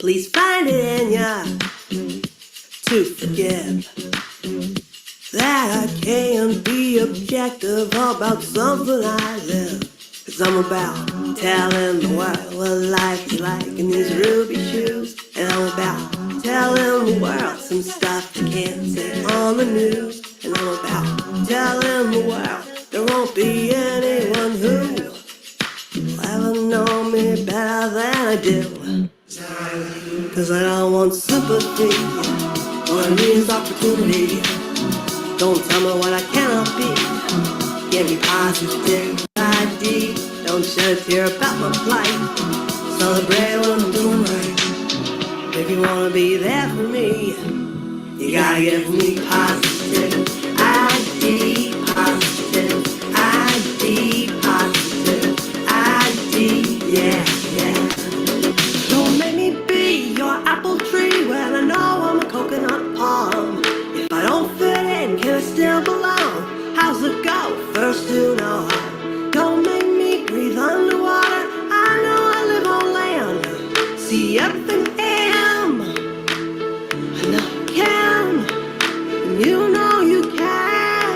Please find it in ya to forgive that I can't be objective about something I live. 'Cause I'm about telling the world what life is like in these ruby shoes. And I'm about telling the world some stuff they can't say on the news. And I'm about telling the world there won't be anyone who will ever know me better than I do. 'Cause I don't want sympathy, all I need is opportunity. Don't tell me what I cannot be. Give me positive ID. Don't shed a tear about my plight. Celebrate what I'm doing right. If you wanna be there for me, you gotta give me positive ID. Positive ID. Positive ID. Yeah, yeah. Don't make me be your apple tree when I know I'm a coconut palm. If I don't fit in, can I still belong? How's it go? First to no harm. Don't make me breathe underwater. I know I live on land. See everything am. I know I can. And you know you can.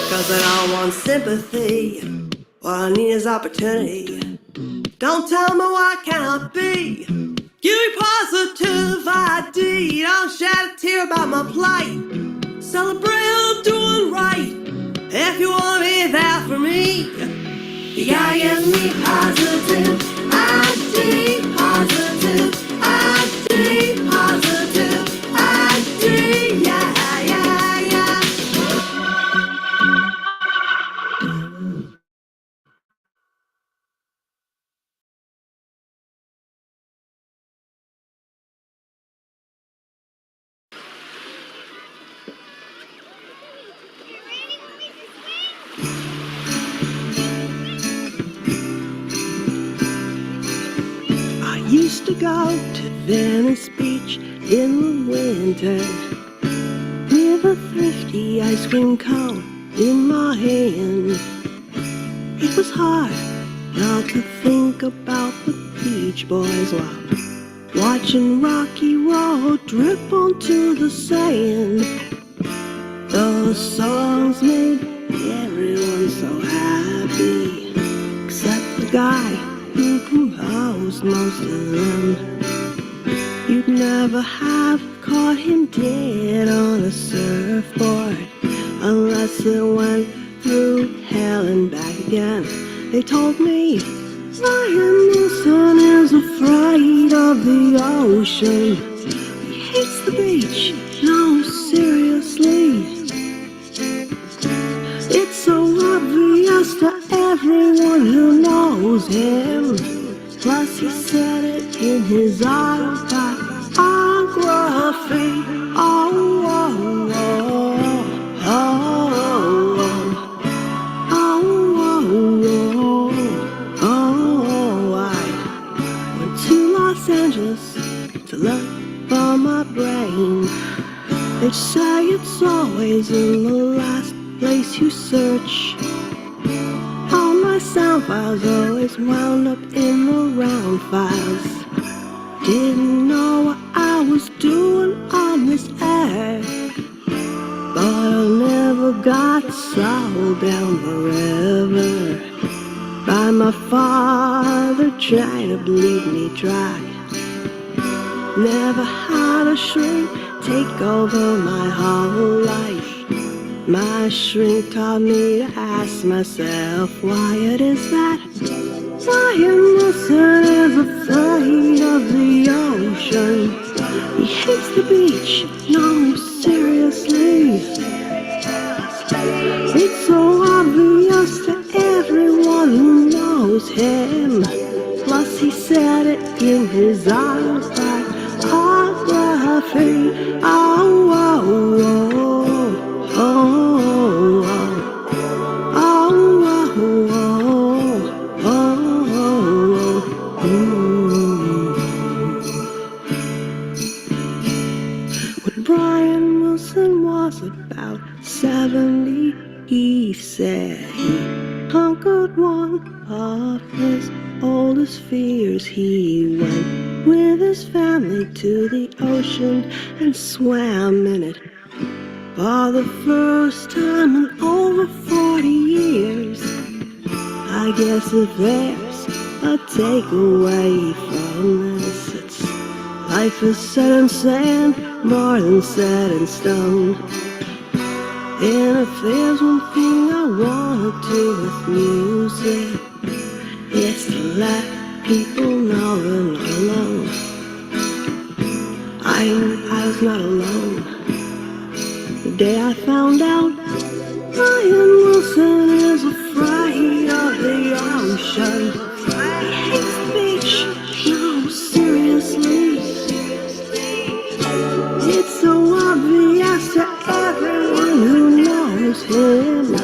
'Cause I don't want sympathy. What I need is opportunity. Don't tell me what I cannot be. Give me positive ID. Don't shed a tear about my plight. Celebrate I'm doing right. If you wanna be there for me, you gotta give me positive ID. Positive ID. Positive ID. Yeah, yeah, yeah. I used to go to Venice Beach in the winter with a thrifty ice cream cone in my hand. It was hard not to think about the Beach Boys while watching Rocky Road drip onto the sand. Those songs made everyone so happy, except the guy who composed most of them. You'd never have caught him dead on a surfboard unless it went through hell and back again. They told me Brian Wilson is afraid of the ocean. He hates the beach, no, seriously. It's so obvious to everyone who knows him. Plus he said it in his autobiography. Oh, oh, oh, oh, oh, oh, oh. I went to Los Angeles to look for my brain. They say it's always in the last place you search. All my sound files always wound up in the round files. Didn't know what I was doing on this earth, but I never got sold down the river by my father trying to bleed me dry. Never had a shrink take over my whole life. My shrink taught me to ask myself why it is that Brian Wilson is afraid of the ocean. He hates the beach, no, seriously. It's so obvious to everyone who knows him. Plus he said it in his autobiography. Oh, oh, oh. Oh, oh, oh, oh, oh, When Brian Wilson was about 70, he said he conquered one of his oldest fears. He he went with his family to the ocean and swam in it for the first time in over 40 years. I guess if there's a takeaway from this, it's life is set in sand, more than set in stone. And if there's one thing I wanna do with music, it's to let people know they're not alone. I was not alone the day I found out Brian Wilson is afraid of the ocean. He hates the beach. No, seriously. It's so obvious to everyone who knows him.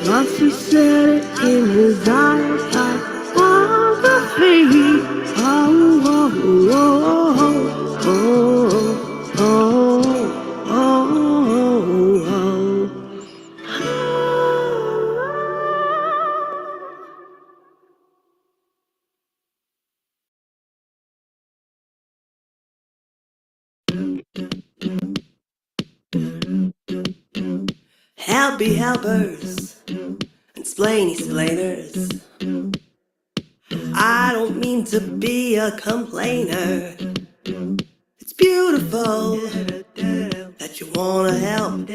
Plus he said it in his autobiography. Oh, oh, oh, oh, oh, oh, oh, oh. Helpy helpers and splainy splainers. I don't mean to be a complainer. It's beautiful that you wanna help,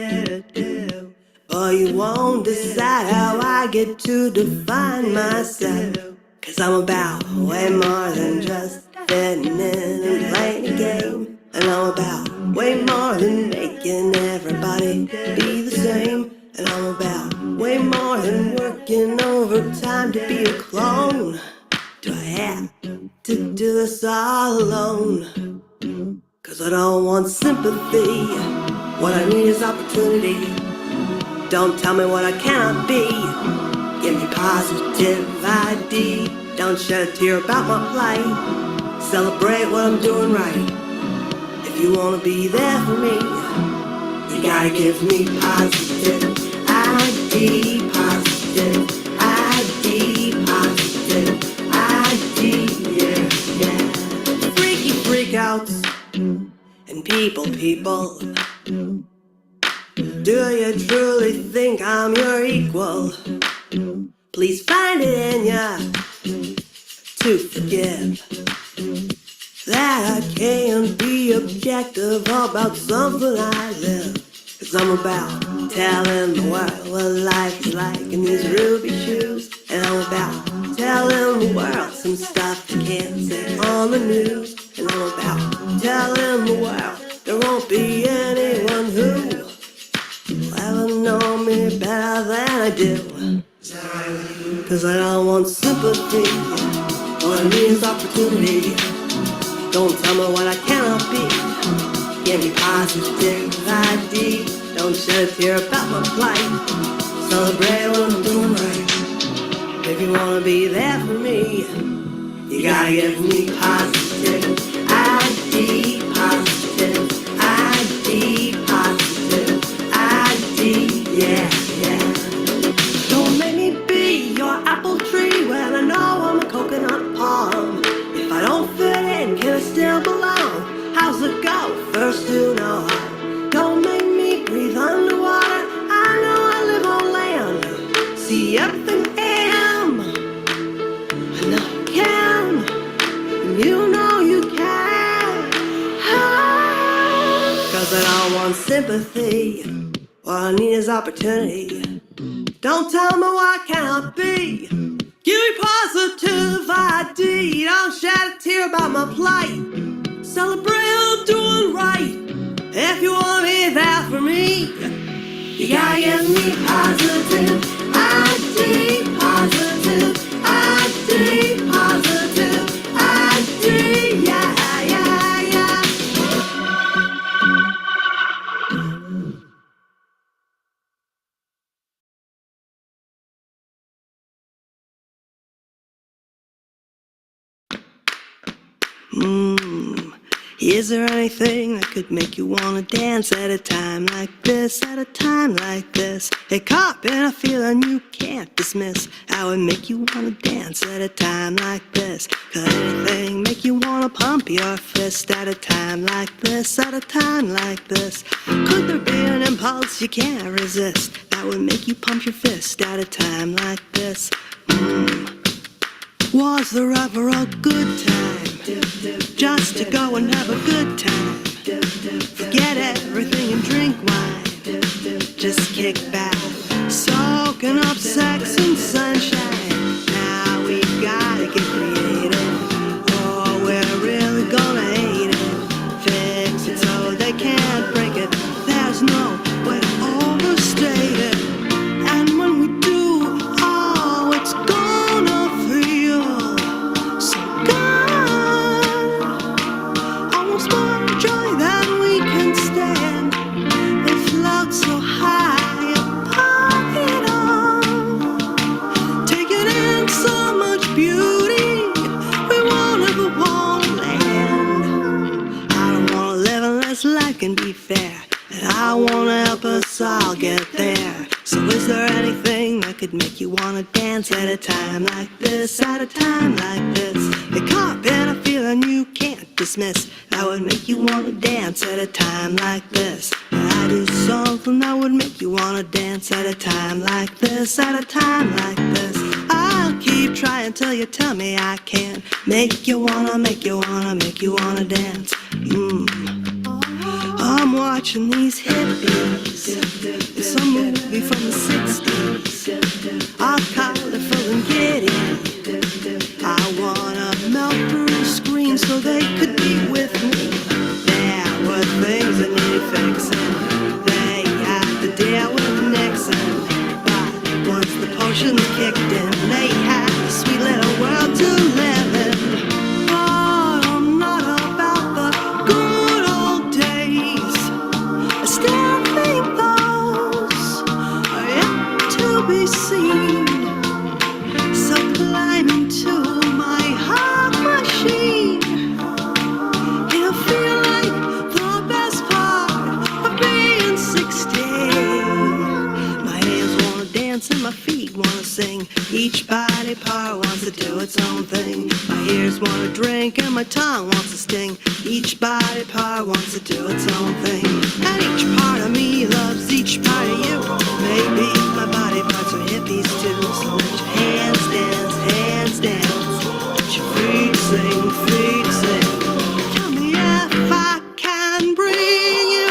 but you won't decide how I get to define myself. Cause I'm about way more than just fitting in and playing a game. And I'm about way more than making everybody be the same. And I'm about way more than working overtime to be a clone. Do I have to do this all alone? Cause I don't want sympathy. What I need is opportunity. Don't tell me what I cannot be. Give me positive ID. Don't shed a tear about my plight. Celebrate what I'm doing right. If you wanna be there for me, you gotta give me positive ID. Positive ID. Positive ID. Yeah, yeah. Freaky freakouts and people. Do you truly think I'm your equal? Please find it in ya to forgive that I can't be objective about something I live. Cause I'm about telling the world what life is like in these ruby shoes. And I'm about telling the world some stuff you can't say on the news. And I'm about telling the world there won't be anyone who will ever know me better than I do. Cause I don't want sympathy. What I need is opportunity. Don't tell me what I cannot be. Give me positive ID. Don't shed a tear about my plight. Celebrate what I'm doing right. If you wanna be there for me, you gotta give me positive ID. Positive ID. Positive ID. Yeah, yeah. Don't make me be your apple tree when I know I'm a coconut palm. If I don't fit in, can I still belong? How's it go? First to know how. Don't make me breathe underwater. I know I live on land. See everything I am. I know I can. And you know you can. Cause I don't want sympathy. What I need is opportunity. Don't tell me what I cannot be. Give me positive ID. Don't shed a tear about my plight. Celebrate what I'm doing right. If you wanna be there for me, you gotta give me positive ID. Positive ID. Positive ID. Yeah, yeah, yeah. Is there anything that could make you wanna dance at a time like this, at a time like this? A caught in a feeling you can't dismiss. That would make you wanna dance at a time like this. Could anything make you wanna pump your fist at a time like this, at a time like this? Could there be an impulse you can't resist that would make you pump your fist at a time like this? Was there ever a good time just to go and have a good time? Forget everything and drink wine. Just kick back, soaking up sex and sunshine. Now we gotta get creative, or we're really gonna hate it. Fix it so they can't break it. There's no way to overstate it. And when we do, oh, it's gonna feel so good. Almost more joy than we can stand. They float so high above it all, taking in so much beauty we won't ever want to land. I don't wanna live unless life can be fair, and I wanna help us all get there. So is there anything that could make you wanna dance at a time like this, at a time like this? A caught in a feeling you can't dismiss that would make you wanna dance at a time like this. I do something that would make you wanna dance at a time like this, at a time like this. I'll keep trying till you tell me I can't make you wanna, make you wanna, make you wanna dance. I'm watching these hippies in some movie from the 60s. All colorful and giddy. I wanna melt through the screen so they could be with me. There were things that needed fixing. They had to deal with Nixon, but once the potions kicked in, they had a sweet little world to live in. Oh, I'm not about the good old days. I still think those are yet to be seen. So climb into my heart machine. It'll feel like the best part of being 16. My hands wanna dance and my feet wanna sing. Each body part wants to do its own thing. My ears wanna drink and my tongue wants to sting. Each body part wants to do its own thing. And each part of me loves each part of you. Maybe my body parts are hippies too. So let your hands dance, hands dance. Let your feet sing, feet sing. Tell me if I can bring you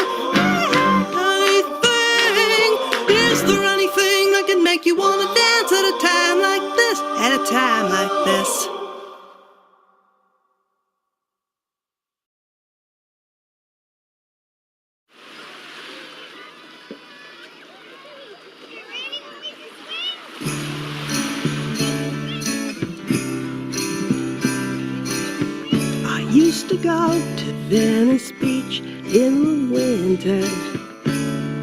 anything. Is there anything that can make you wanna dance at a time like this, at a time like this? I used to go to Venice Beach in the winter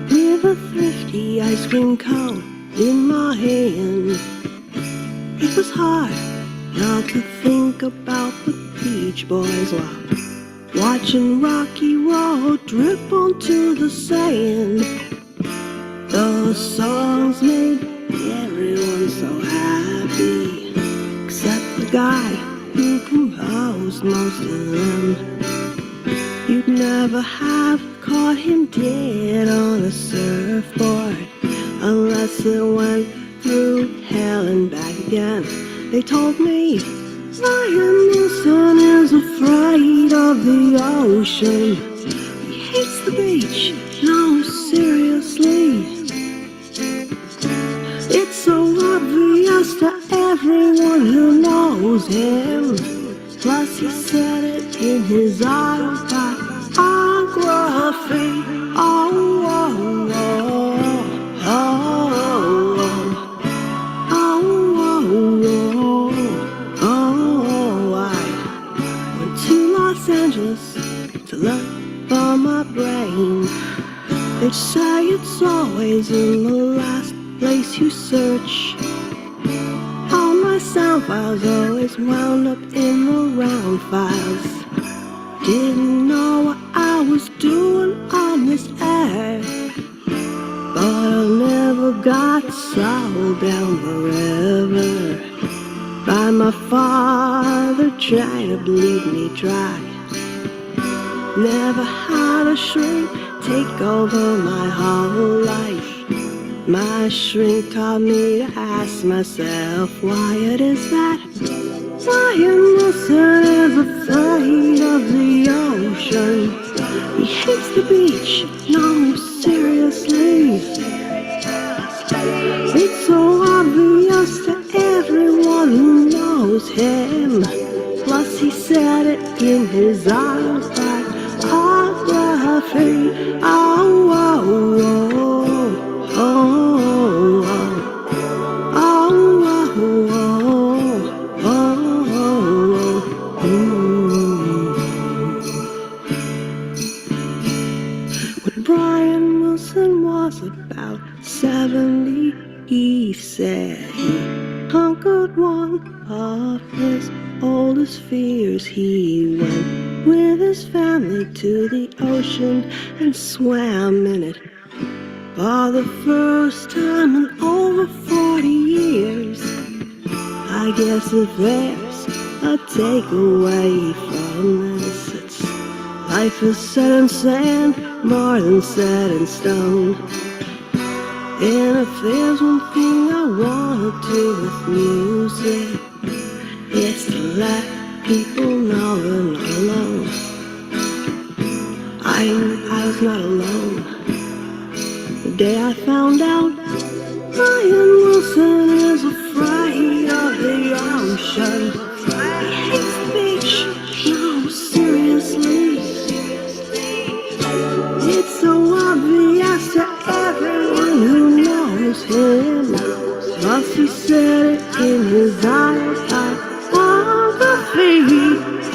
with a thrifty ice cream cone in my hand. It was hard not to think about the Beach Boys while watching Rocky Road drip onto the sand. Those songs made everyone so happy, except the guy who composed most of them. You'd never have caught him dead on a surfboard unless it went through hell and back again. They told me Liam Neeson is afraid of the ocean. He hates the beach, no, seriously. It's so obvious to everyone who knows him. Plus he said it in his autobiography. Oh, oh, oh, oh, oh, oh, oh. I went to Los Angeles to look for my brain. They say it's always in the last place you search. All my sound files always wound up in the round files. Didn't know was doing on this earth. But I never got sold down the river by my father trying to bleed me dry. Never had a shrink take over my whole life. My shrink taught me to ask myself why it is that Brian Wilson is afraid of the ocean. He hates the beach, no, seriously. It's so obvious to everyone who knows him. Plus he said it in his autobiography. Oh, oh, oh, oh, oh, oh, oh, oh, oh. When Brian Wilson was about 70, he said he conquered one of his oldest fears. He went with his family to the ocean and swam in it for the first time in over 40 years. I guess if there's a takeaway from this, it's life is set in sand, more than set in stone. And if there's one thing I wanna do with music, it's to let people know they're not alone. I was not alone the day I found out Brian Wilson is afraid of the ocean. He hates the beach, no, seriously. It's so obvious to everyone who knows him. Plus he said it in his autobiography.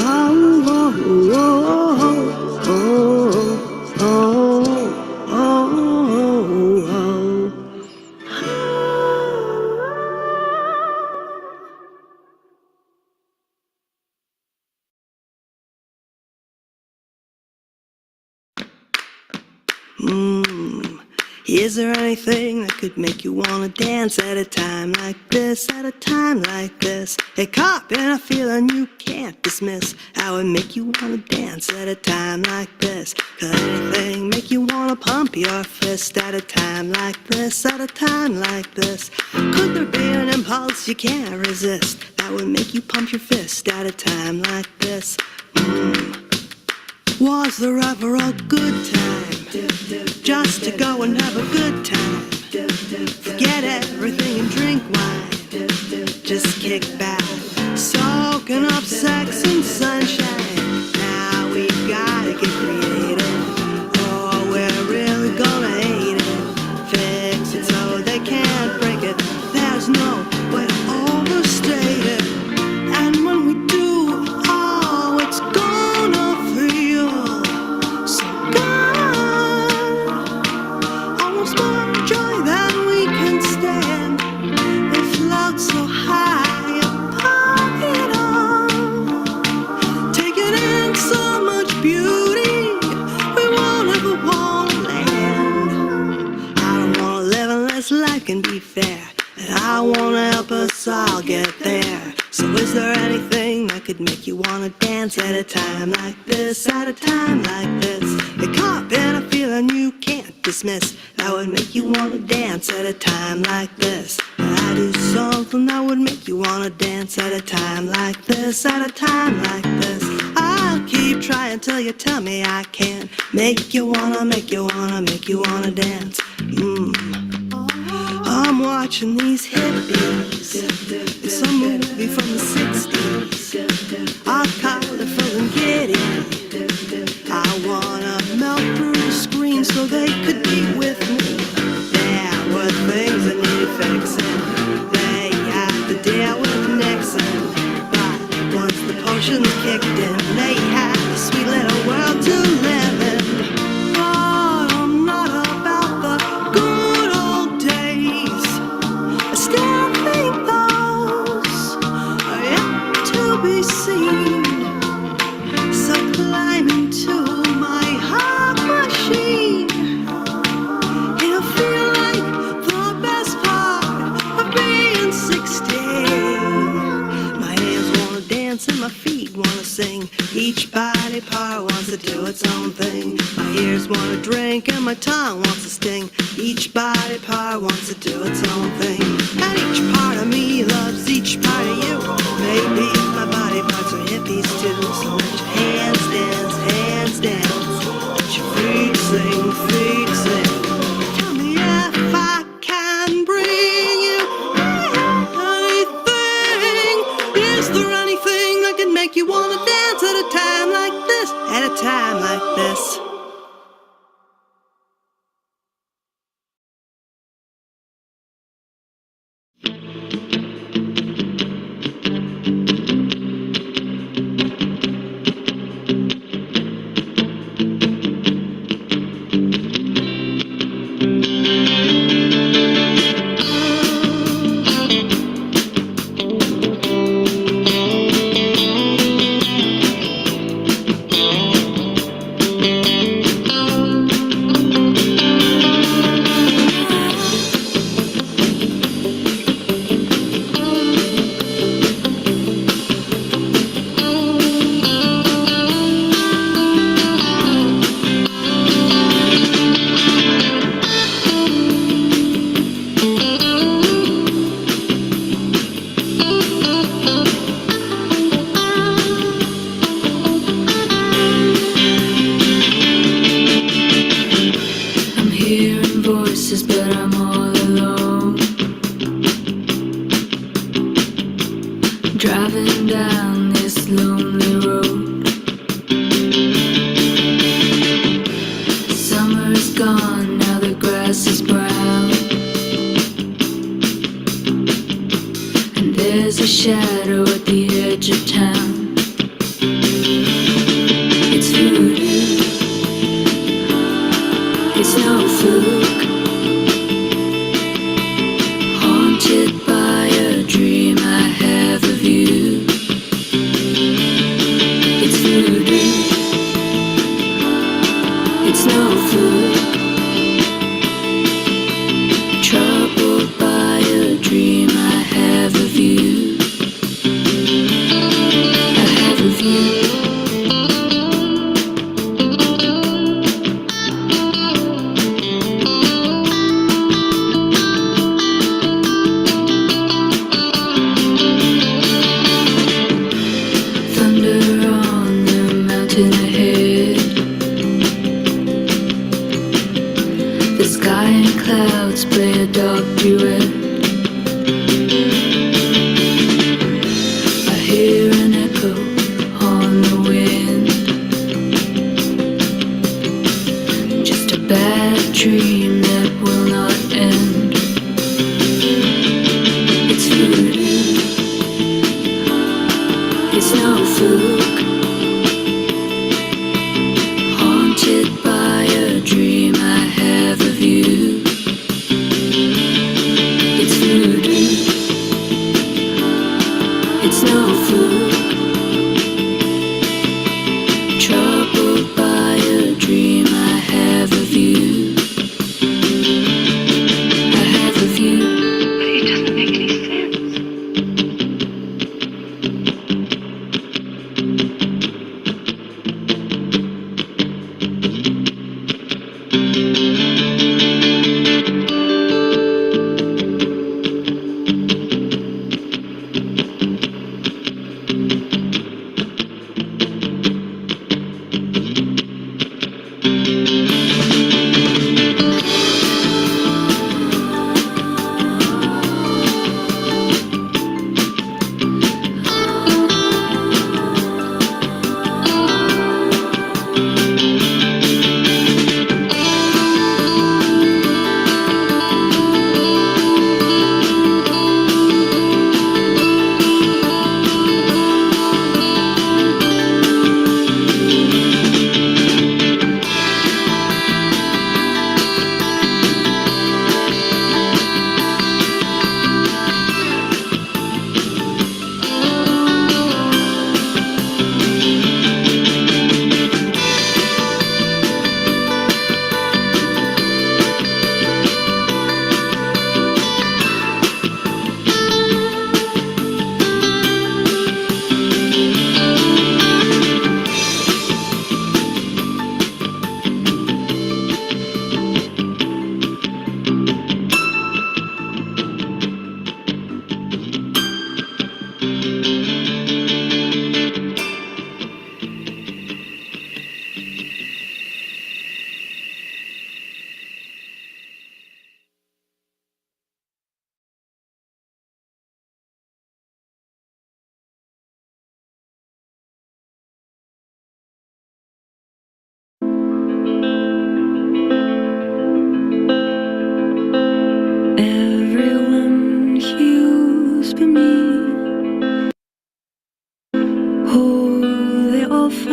Oh, oh, oh, oh, oh, oh, oh, oh. Is there anything that could make you wanna dance at a time like this, at a time like this? Hey, caught in a feeling you can't dismiss. How would make you wanna dance at a time like this? Could anything make you wanna pump your fist at a time like this, at a time like this? Could there be an impulse you can't resist that would make you pump your fist at a time like this? Was there ever a good time just to go and have a good time? Forget everything and drink wine. Just kick back, soaking up sex and sunshine. Now we gotta get creative, or we're really gonna hate it. Fix it so they can't break it. There's no way to overstate it. And when we do, oh, it's gonna feel so good. Almost more joy than we can stand. We float so high above it all, taking in so much beauty we won't ever want to land. I don't wanna live unless life can be fair, and I wanna help us all get there. So is there anything that could make you wanna dance at a time like this, at a time like this? You're caught in a feeling you can't dismiss that would make you wanna dance at a time like this. I do something that would make you wanna dance at a time like this, at a time like this. I'll keep trying till you tell me I can't make you wanna, make you wanna, make you wanna dance. I'm watching these hippies in some movie from the 60s. I colorful and giddy. I wanna melt through the screen so they could be with me. There were things that needed fixing. They had to deal with Nixon. But once the potions kicked in, they had a sweet little world to live in. But I'm not about the good old days. I still think those are yet to be seen. So climb into my heart. Each body part wants to do its own thing. My ears want to drink and my tongue wants to sting. Each body part wants to do its own thing. And each part of me loves each part of you. Maybe my body parts are hippies too. So let your hands dance, hands dance. Let your feet sing, feet sing. Tell me if I can bring you anything. Is there anything that can make you wanna dance at a time like this? At a time like this. Driving down this lonely road. Summer is gone, now the grass is brown, and there's a shadow at the edge of town. It's voodoo, it's no fluke. Haunted by a dream I have of you. It's voodoo, it's no fluke. Troubled by a dream I have of you. I have of you. Clouds play a dark duet. I hear an echo on the wind. Just a bad dream that will not end. It's voodoo, it's no fluke. Haunted by a dream I have of you. It's no fluke. Troubled by a dream I have of you.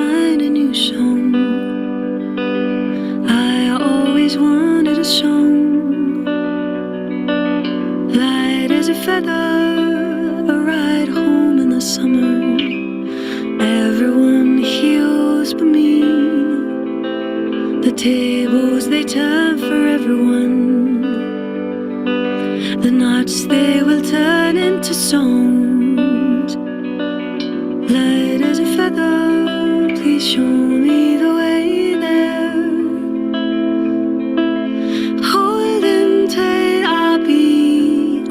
find a new song. I always wanted a song, light as a feather, a ride home in the summer. Everyone heals but me. The tables they turn for everyone. The knots they will turn into songs. Light as a feather, please show me the way there. Hold him tight, I'll be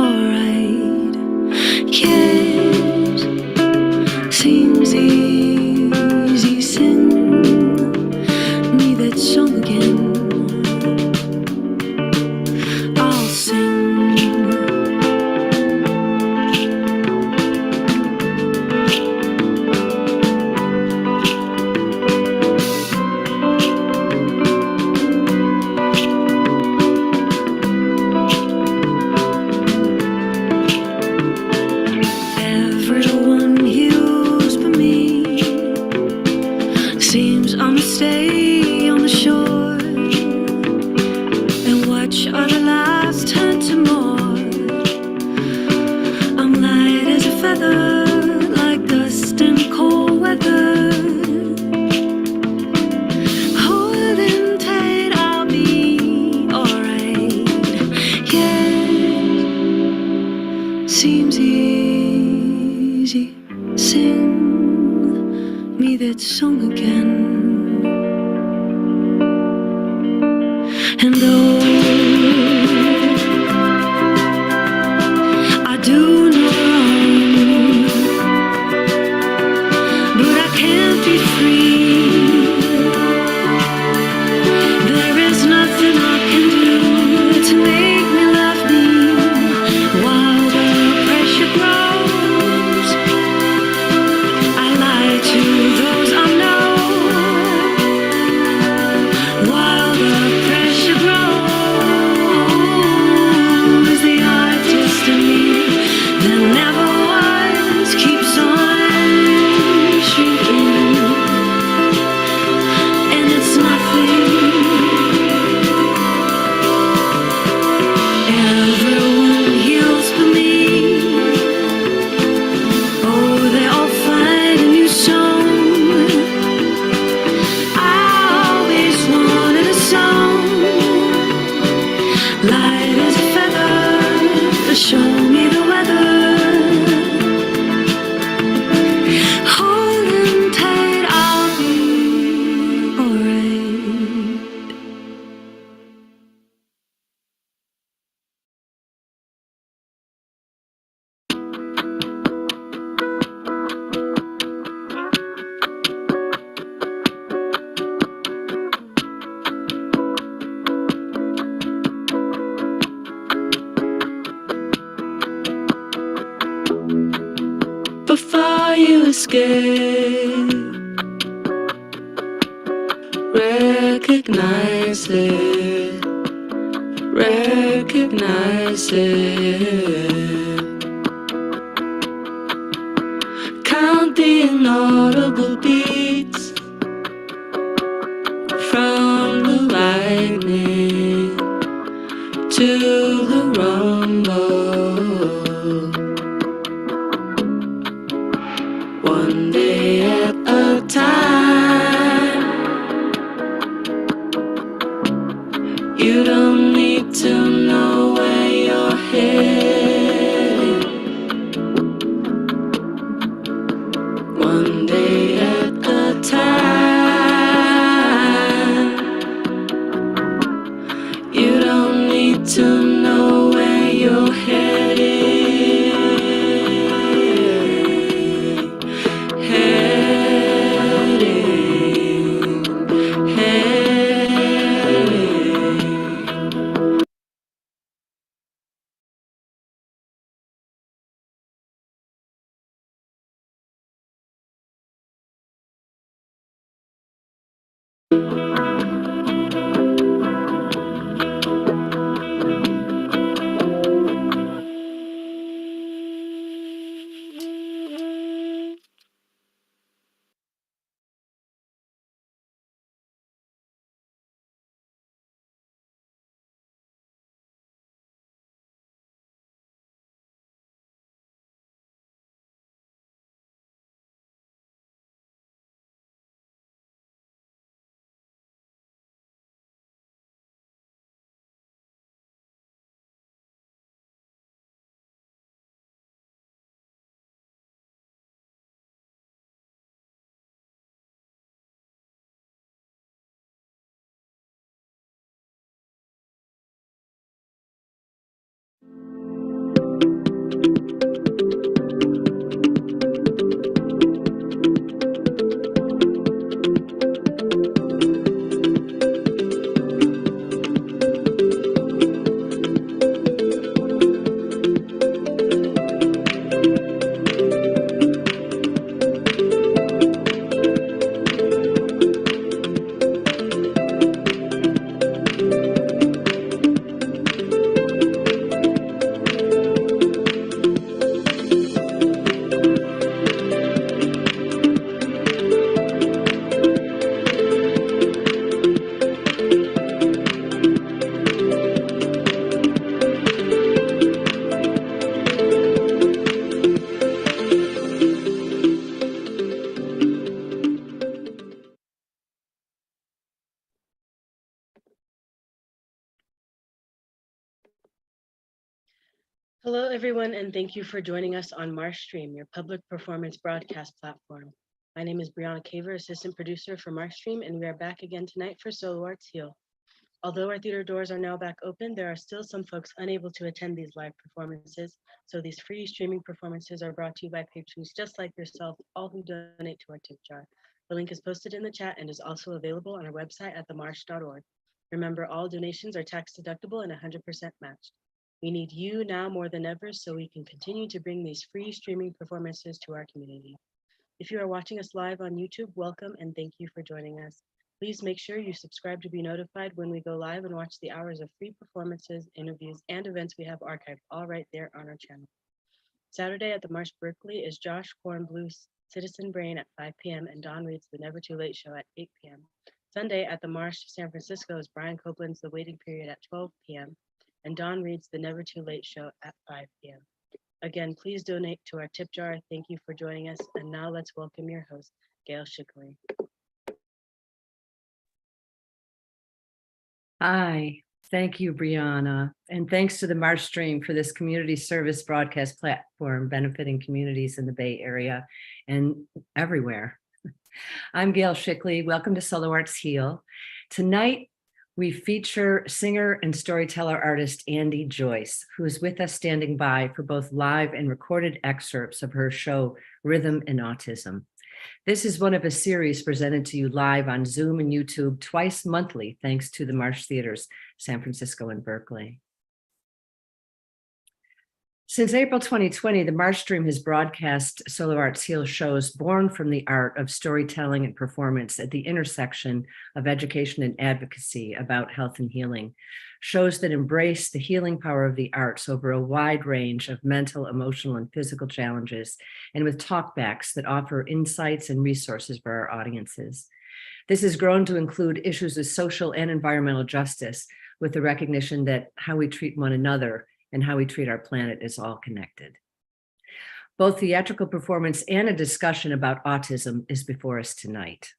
alright. Yes, seems easy, sing me that song again. I'll sing. Everyone heals but me. Seems I'ma stay on the shore and watch other lives turn to more. I'm light as a feather, like dust in cold weather. Hold him tight, I'll be alright. Yeah, seems easy. Sing me that song again. And though I do no wrong, but I can't be free. There is nothing I can do to make me love me. While the pressure grows, I lie to those I know. While the pressure grows, the artist in me that never was keeps on shrinking, and it's nothing. Everyone heals for me. Oh, they all find a new song. I always wanted a song, light as a feather, to show me the weather. Hold him tight, I'll be alright. Before you escape, recognize it, recognize it. Count the inaudible beats from the lightning to the rumble. One day at a time. You don't need to know where you're heading. One day at a time. You don't need to know Hello, everyone, and thank you for joining us on MarshStream, your public performance broadcast platform. My name is Brianna Caver, assistant producer for MarshStream, and we are back again tonight for Solo Arts Heal. Although our theater doors are now back open, there are still some folks unable to attend these live performances, so these free streaming performances are brought to you by patrons just like yourself, all who donate to our tip jar. The link is posted in the chat and is also available on our website at themarsh.org. Remember, all donations are tax deductible and 100% matched. We need you now more than ever so we can continue to bring these free streaming performances to our community. If you are watching us live on YouTube, welcome and thank you for joining us. Please make sure you subscribe to be notified when we go live and watch the hours of free performances, interviews, and events we have archived all right there on our channel. Saturday at the Marsh Berkeley is Josh Kornbluth's Citizen Brain at 5 p.m. and Don Reed's The Never Too Late Show at 8 p.m. Sunday at the Marsh San Francisco is Brian Copeland's The Waiting Period at 12 p.m. and Don Reed's The Never Too Late Show at 5 p.m. Again, please donate to our tip jar. Thank you for joining us. And now let's welcome your host, Gail Shickley. Hi, thank you, Brianna. And thanks to the MarshStream for this community service broadcast platform benefiting communities in the Bay Area and everywhere. I'm Gail Shickley. Welcome to Solo Arts Heal. Tonight, we feature singer and storyteller artist Andy Joyce, who is with us standing by for both live and recorded excerpts of her show, Rhythm and Autism. This is one of a series presented to you live on Zoom and YouTube twice monthly, thanks to the Marsh Theaters, San Francisco and Berkeley. Since April 2020, the MarshStream has broadcast Solo Arts Heal shows born from the art of storytelling and performance at the intersection of education and advocacy about health and healing. Shows that embrace the healing power of the arts over a wide range of mental, emotional, and physical challenges, and with talkbacks that offer insights and resources for our audiences. This has grown to include issues of social and environmental justice, with the recognition that how we treat one another and how we treat our planet is all connected. Both theatrical performance and a discussion about autism is before us tonight.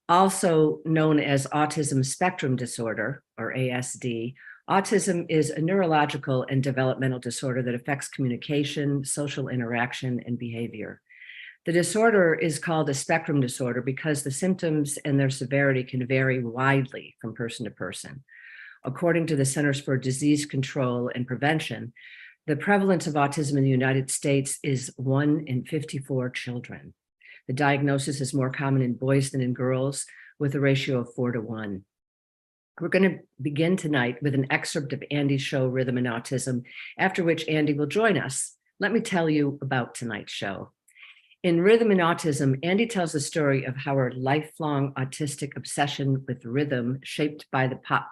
Also known as autism spectrum disorder, or ASD, autism is a neurological and developmental disorder that affects communication, social interaction, and behavior. The disorder is called a spectrum disorder because the symptoms and their severity can vary widely from person to person. According to the Centers for Disease Control and Prevention, the prevalence of autism in the United States is 1 in 54 children. The diagnosis is more common in boys than in girls, with a ratio of 4 to 1. We're going to begin tonight with an excerpt of Andy's show, Rhythm and Autism, after which Andy will join us. Let me tell you about tonight's show. In Rhythm and Autism, Andy tells the story of how her lifelong autistic obsession with rhythm, shaped by the pop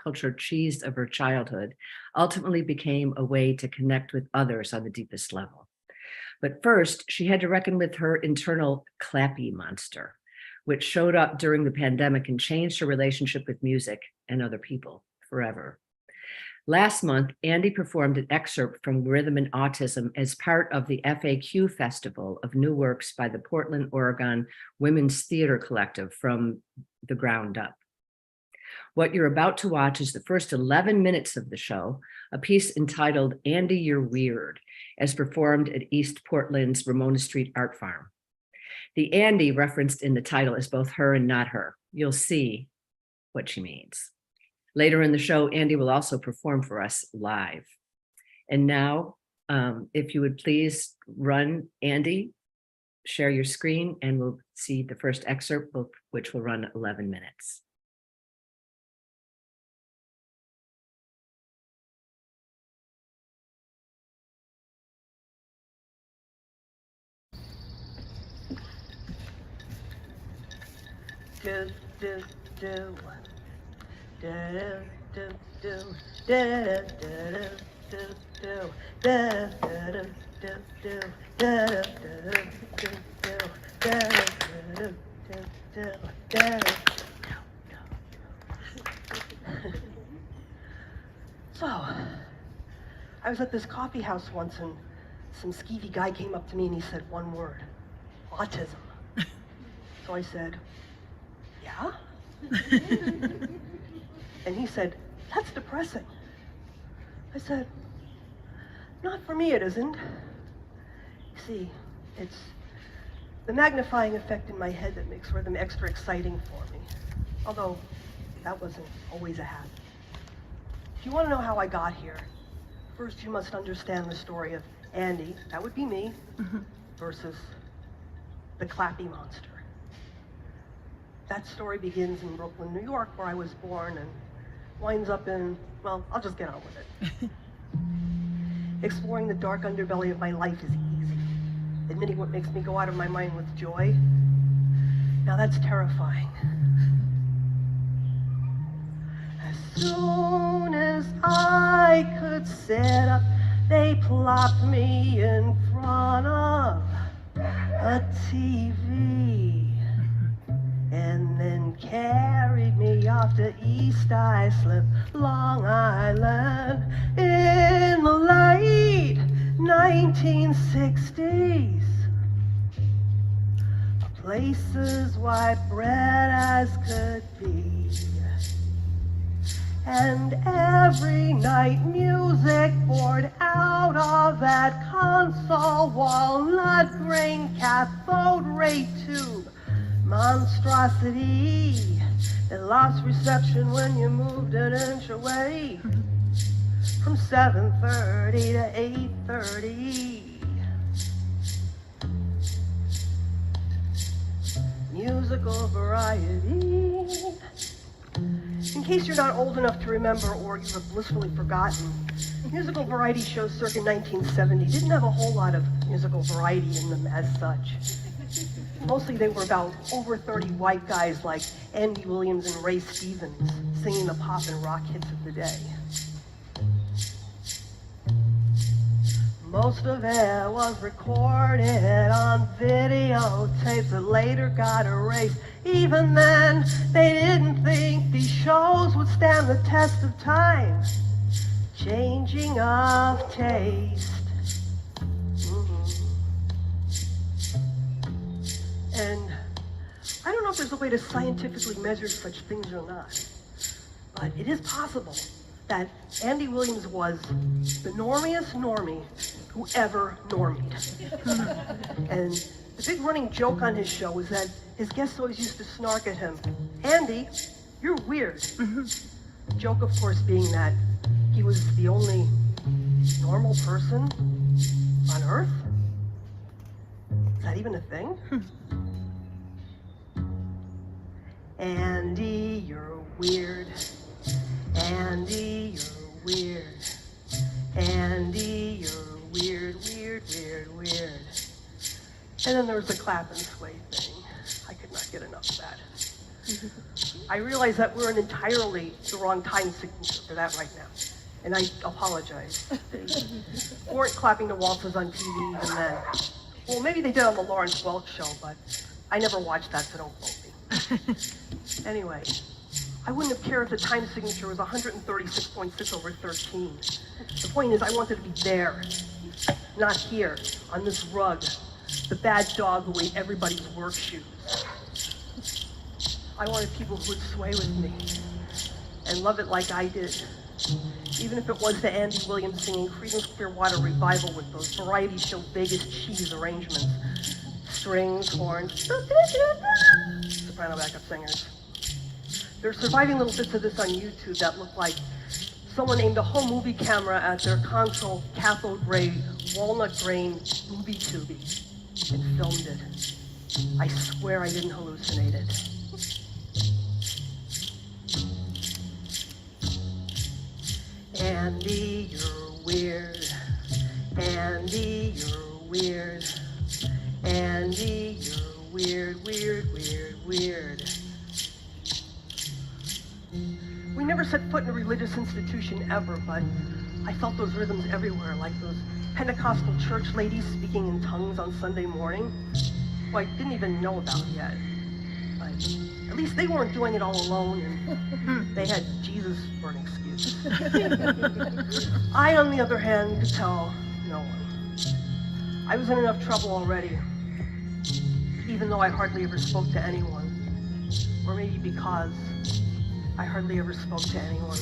culture cheese of her childhood, ultimately became a way to connect with others on the deepest level. But first, she had to reckon with her internal clappy monster, which showed up during the pandemic and changed her relationship with music and other people forever. Last month, Andy performed an excerpt from Rhythm and Autism as part of the FAQ Festival of New Works by the Portland, Oregon Women's Theater Collective from the ground up. What you're about to watch is the first 11 minutes of the show, a piece entitled Andy, You're Weird, as performed at East Portland's Ramona Street Art Farm. The Andy referenced in the title is both her and not her. You'll see what she means. Later in the show, Andy will also perform for us live. And now, if you would please run, Andy, share your screen, and we'll see the first excerpt, which will run 11 minutes. Do do do do do do do So, I was at this coffee house once and some skeevy guy came up to me and he said one word, autism. So I said, yeah? And he said, that's depressing. I said, Not for me, it isn't. See, it's the magnifying effect in my head that makes rhythm extra exciting for me. Although, that wasn't always a habit. If you want to know how I got here, first you must understand the story of Andy, that would be me, versus the Clappy Monster. That story begins in Brooklyn, New York, where I was born, and winds up in, well, I'll just get on with it. Exploring the dark underbelly of my life is easy. Admitting what makes me go out of my mind with joy, now that's terrifying. As soon as I could sit up, they plopped me in front of a TV and then carried me off to East Islip, Long Island, in the late 1960s. A place as white bread as could be. And every night music poured out of that console, walnut grain cathode ray tube monstrosity. It lost reception when you moved an inch away from 7:30 to 8:30. Musical variety. In case you're not old enough to remember or you have blissfully forgotten, musical variety shows circa 1970 didn't have a whole lot of musical variety in them as such. Mostly they were about over 30 white guys like Andy Williams and Ray Stevens singing the pop and rock hits of the day. Most of it was recorded on videotapes that later got erased. Even then, they didn't think these shows would stand the test of time. Changing of taste. And I don't know if there's a way to scientifically measure such things or not, but it is possible that Andy Williams was the normiest normie who ever normied. And the big running joke on his show was that his guests always used to snark at him, "Andy, you're weird." The joke, of course, being that he was the only normal person on Earth. Is that even a thing? Andy, you're weird. Andy, you're weird. Andy, you're weird, weird, weird, weird. And then there was the clap and sway thing. I could not get enough of that. I realize that we're in entirely the wrong time signature for that right now. And I apologize. They weren't clapping the waltzes on TV even then. Well, maybe they did on the Lawrence Welk show, but I never watched that, so don't quote me. Anyway, I wouldn't have cared if the time signature was 136.6 over 13. The point is, I wanted to be there, not here, on this rug, the bad dog who ate everybody's work shoes. I wanted people who would sway with me and love it like I did, even if it was the Andy Williams singing Creedence Clearwater Revival with those variety show Vegas cheese arrangements. Strings, horns, soprano backup singers. There's surviving little bits of this on YouTube that look like someone aimed a home movie camera at their console cathode ray walnut grain movie tubey and filmed it. I swear I didn't hallucinate it. Andy, you're weird. Andy, you're weird. Andy, you're weird, weird, weird, weird. We never set foot in a religious institution ever, but I felt those rhythms everywhere, like those Pentecostal church ladies speaking in tongues on Sunday morning, who I didn't even know about yet. But at least they weren't doing it all alone, and they had Jesus for an excuse. I, on the other hand, could tell no one. I was in enough trouble already, even though I hardly ever spoke to anyone. Or maybe because I hardly ever spoke to anyone.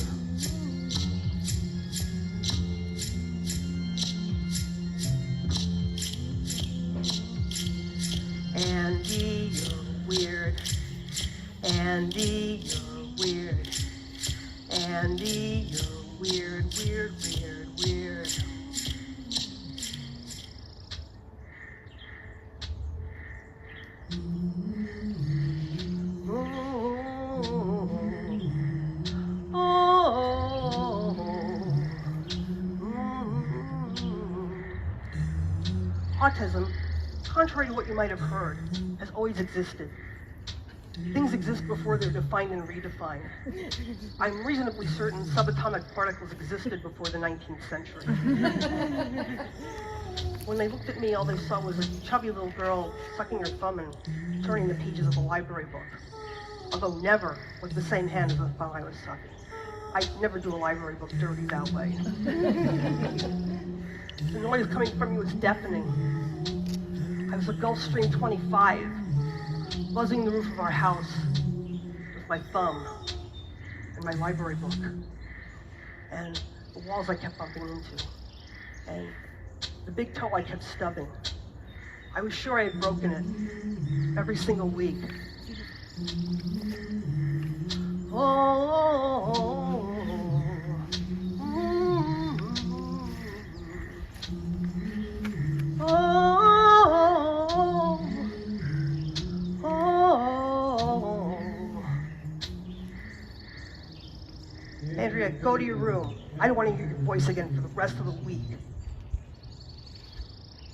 Andy, you're weird. Andy, you're weird, weird, weird, weird. Autism, contrary to what you might have heard, has always existed. Things exist before they're defined and redefined. I'm reasonably certain subatomic particles existed before the 19th century. When they looked at me, all they saw was a chubby little girl sucking her thumb and turning the pages of a library book. Although never with the same hand as the thumb I was sucking. I never do a library book dirty that way. The noise coming from you was deafening. I was a Gulfstream 25, buzzing the roof of our house with my thumb and my library book. And the walls I kept bumping into. And the big toe I kept stubbing. I was sure I had broken it every single week. Oh, Andrea, go to your room. I don't want to hear your voice again for the rest of the week.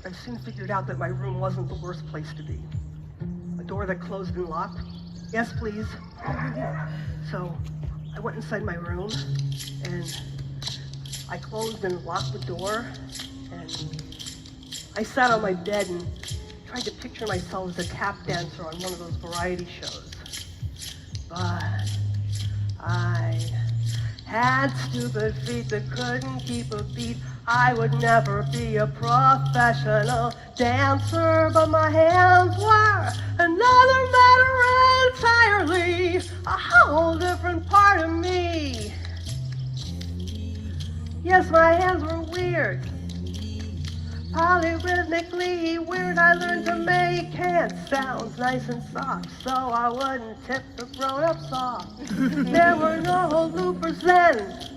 I soon figured out that my room wasn't the worst place to be. A door that closed and locked. Yes, please. So I went inside my room and I closed and locked the door and I sat on my bed and tried to picture myself as a tap dancer on one of those variety shows. But I had stupid feet that couldn't keep a beat. I would never be a professional dancer, but my hands were another matter entirely, a whole different part of me. Yes, my hands were weird, polyrhythmically weird. I learned to make hand sounds nice and soft, so I wouldn't tip the grown-ups off. There were no loopers then.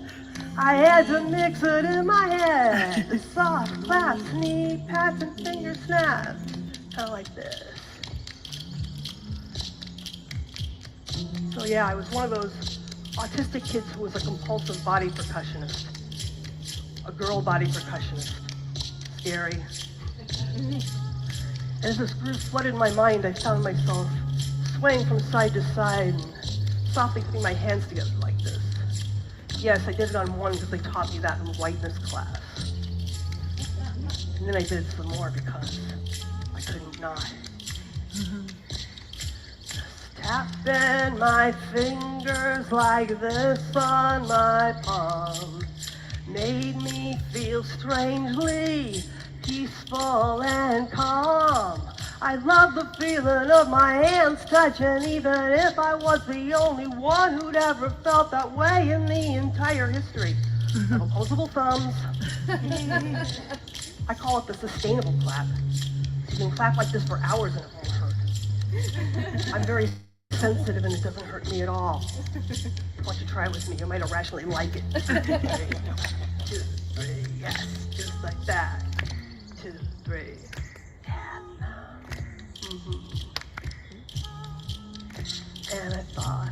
I had to mix it in my head. The soft claps, knee pats, and finger snaps. Kind of like this. So yeah, I was one of those autistic kids who was a compulsive body percussionist. A girl body percussionist. Scary. And as this groove flooded my mind, I found myself swaying from side to side and softly putting my hands together like this. Yes, I did it on one because they taught me that in whiteness class. And then I did it some more because I couldn't not. Just tapping my fingers like this on my palm made me feel strangely peaceful and calm. I love the feeling of my hands touching, even if I was the only one who'd ever felt that way in the entire history of opposable thumbs. I call it the sustainable clap. You can clap like this for hours and it won't hurt. I'm very sensitive and it doesn't hurt me at all. Why don't you try it with me? You might irrationally like it. 2, 3, yes, just like that. 2, 3. And I thought,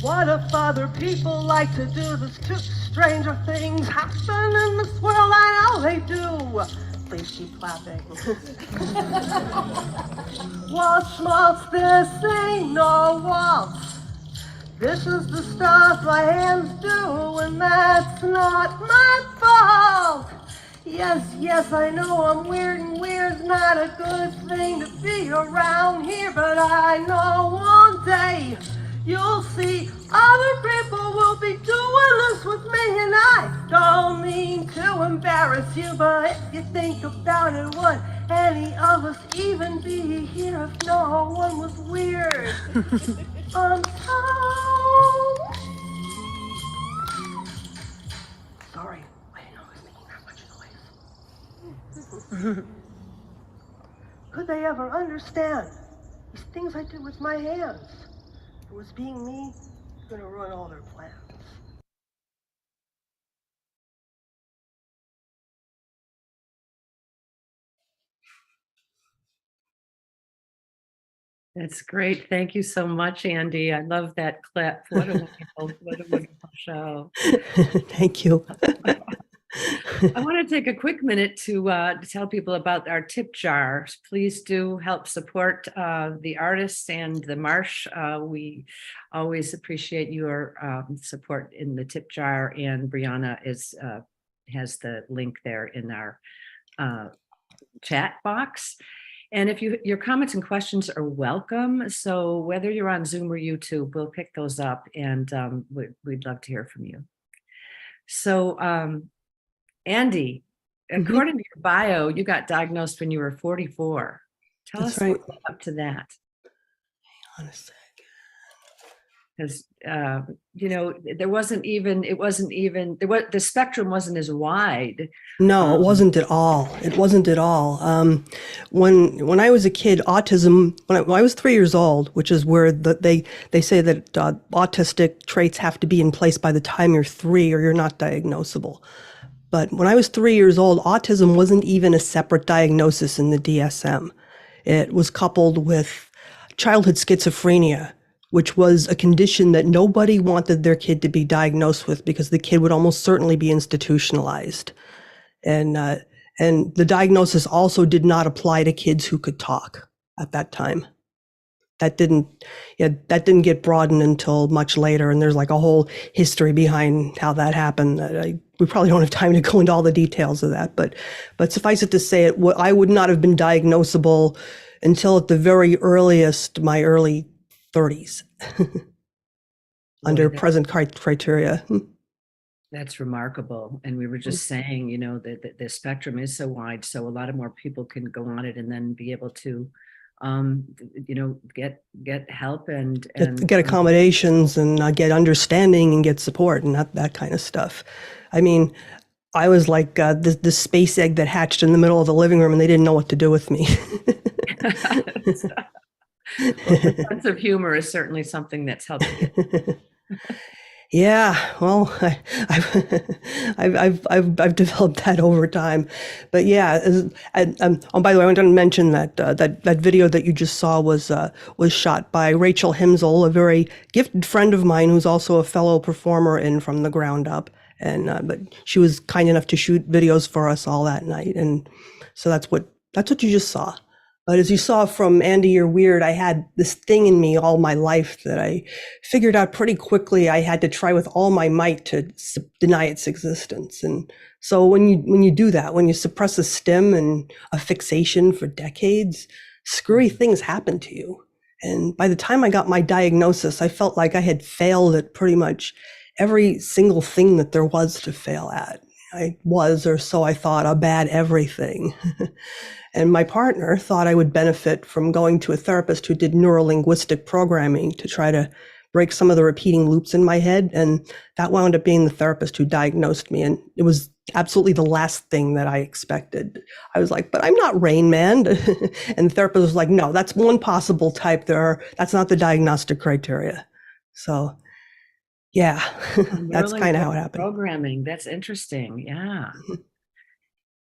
what if other people like to do this too? Stranger things happen in this world, I know they do. Please keep clapping. Waltz, waltz, this ain't no waltz. This is the stuff my hands do, and that's not my fault. Yes, yes, I know I'm weird, and weird's not a good thing to be around here, but I know one day you'll see other people will be doing this with me, and I don't mean to embarrass you, but if you think about it, would any of us even be here if no one was weird? Sorry. Could they ever understand these things I did with my hands? If it was being me, you're gonna ruin all their plans. That's great. Thank you so much, Andy. I love that clip. What a wonderful show. Thank you. I want to take a quick minute to tell people about our tip jar. Please do help support the artists and the Marsh. We always appreciate your support in the tip jar, and Brianna has the link there in our chat box. And if your comments and questions are welcome. So whether you're on Zoom or YouTube, we'll pick those up, and we'd love to hear from you. So Andy, according to your bio, you got diagnosed when you were 44. Tell That's us right. what led up to that. Hang on a sec. Because the spectrum wasn't as wide. No, it wasn't at all. It wasn't at all. When I was a kid, autism. When I was 3 years old, which is where they say that autistic traits have to be in place by the time you're 3, or you're not diagnosable. But when I was 3 years old, autism wasn't even a separate diagnosis in the DSM. It was coupled with childhood schizophrenia, which was a condition that nobody wanted their kid to be diagnosed with because the kid would almost certainly be institutionalized. And the diagnosis also did not apply to kids who could talk at that time. That didn't get broadened until much later, and there's like a whole history behind how that happened. We probably don't have time to go into all the details of that, but suffice it to say, I would not have been diagnosable until at the very earliest, my early 30s, under present criteria. That's remarkable. And we were just saying, that the spectrum is so wide, so a lot of more people can go on it and then be able to get help and get accommodations and get understanding and get support and that kind of stuff. I mean, I was like this space egg that hatched in the middle of the living room, and they didn't know what to do with me. Well, the sense of humor is certainly something that's helped you. Yeah, well, I've developed that over time, but yeah. By the way, I want to mention that that video that you just saw was shot by Rachel Himsel, a very gifted friend of mine who's also a fellow performer in From the Ground Up, and but she was kind enough to shoot videos for us all that night, and so that's what you just saw. But as you saw from Andy, You're Weird, I had this thing in me all my life that I figured out pretty quickly I had to try with all my might to deny its existence. And so when you do that, when you suppress a stim and a fixation for decades, screwy things happen to you. And by the time I got my diagnosis, I felt like I had failed at pretty much every single thing that there was to fail at. I was, or so I thought, a bad everything. And my partner thought I would benefit from going to a therapist who did neurolinguistic programming to try to break some of the repeating loops in my head. And that wound up being the therapist who diagnosed me. And it was absolutely the last thing that I expected. I was like, but I'm not Rain Man. And the therapist was like, no, that's one possible type. That's not the diagnostic criteria. So yeah, that's kind of how it happened. Programming, that's interesting. Yeah.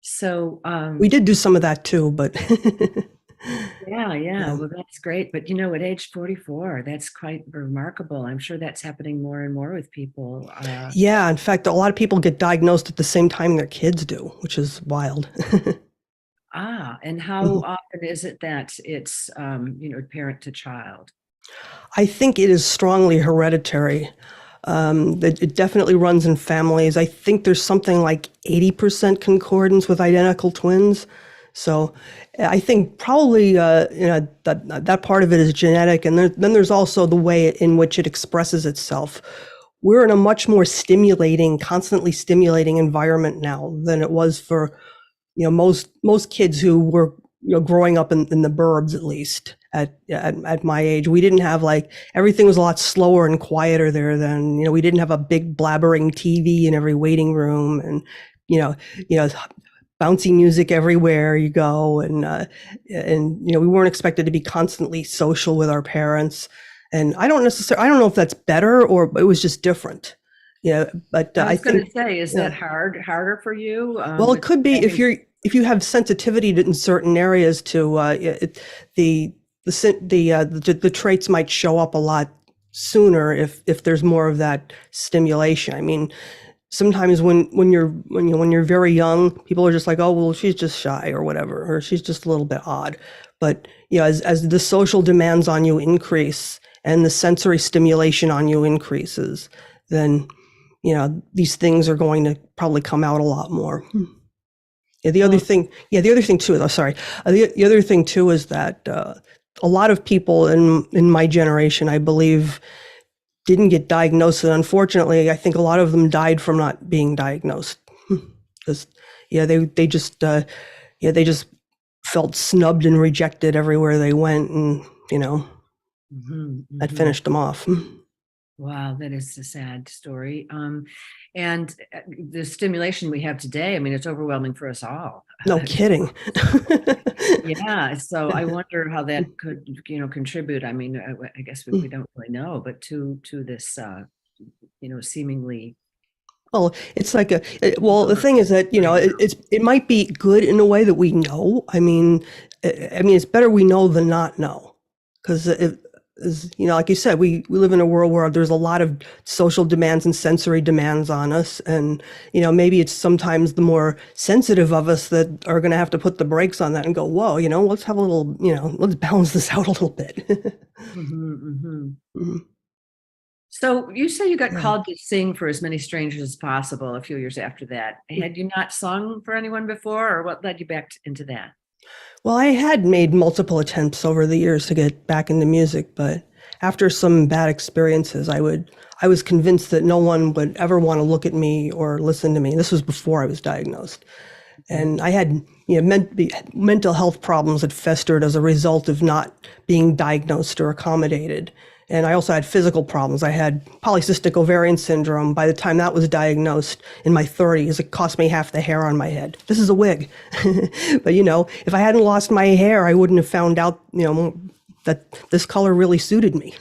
So we did do some of that too, but yeah. Well, that's great. But at age 44, that's quite remarkable. I'm sure that's happening more and more with people. Yeah, in fact, a lot of people get diagnosed at the same time their kids do, which is wild. And how often is it that it's parent to child? I think it is strongly hereditary. It definitely runs in families. I think there's something like 80% concordance with identical twins. So I think probably that part of it is genetic, and then there's also the way in which it expresses itself. We're in a much more constantly stimulating environment now than it was for most kids who were growing up in the burbs, at least at my age. We didn't have everything was a lot slower and quieter there then. We didn't have a big blabbering TV in every waiting room, and bouncy music everywhere you go, and we weren't expected to be constantly social with our parents. And I don't know if that's better or it was just different. Yeah, but I I was going think, to say, is yeah. that harder for you? Well, it could be having- if you have sensitivity in certain areas to the traits might show up a lot sooner if there's more of that stimulation. I mean, sometimes when you're very young, people are just like, oh well, she's just shy or whatever, or she's just a little bit odd. But as the social demands on you increase and the sensory stimulation on you increases, then these things are going to probably come out a lot more. Yeah, the other thing too, oh, sorry. The other thing too is that a lot of people in my generation, I believe, didn't get diagnosed. And unfortunately, I think a lot of them died from not being diagnosed. Because, they just felt snubbed and rejected everywhere they went. And, that finished them off. Wow, that is a sad story. And the stimulation we have today, I mean, it's overwhelming for us all. No kidding. Yeah. So I wonder how that could, contribute. I mean, I guess we don't really know, but to this, seemingly. Well, it's like the thing is that, it might be good in a way that we know. I mean, it's better we know than not know. Because like you said, we live in a world where there's a lot of social demands and sensory demands on us. And, maybe it's sometimes the more sensitive of us that are going to have to put the brakes on that and go, whoa, let's have a little, let's balance this out a little bit. So you say you got called to sing for As Many Strangers as Possible a few years after that. Had you not sung for anyone before, or what led you back into that? Well, I had made multiple attempts over the years to get back into music, but after some bad experiences, I was convinced that no one would ever want to look at me or listen to me. This was before I was diagnosed. And I had mental health problems that festered as a result of not being diagnosed or accommodated. And I also had physical problems. I had polycystic ovarian syndrome. By the time that was diagnosed in my 30s, it cost me half the hair on my head. This is a wig. But, if I hadn't lost my hair, I wouldn't have found out, that this color really suited me.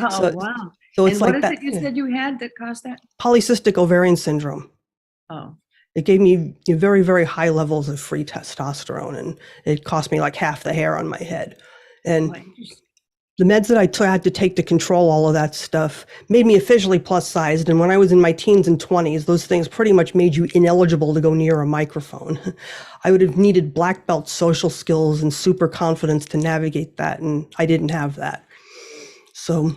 Wow. So it's and what like is that. it you said you had that caused that? Polycystic ovarian syndrome. Oh. It gave me very, very high levels of free testosterone, and it cost me like half the hair on my head. And the meds that I had to take to control all of that stuff made me officially plus sized. And when I was in my teens and 20s, those things pretty much made you ineligible to go near a microphone. I would have needed black belt social skills and super confidence to navigate that. And I didn't have that. So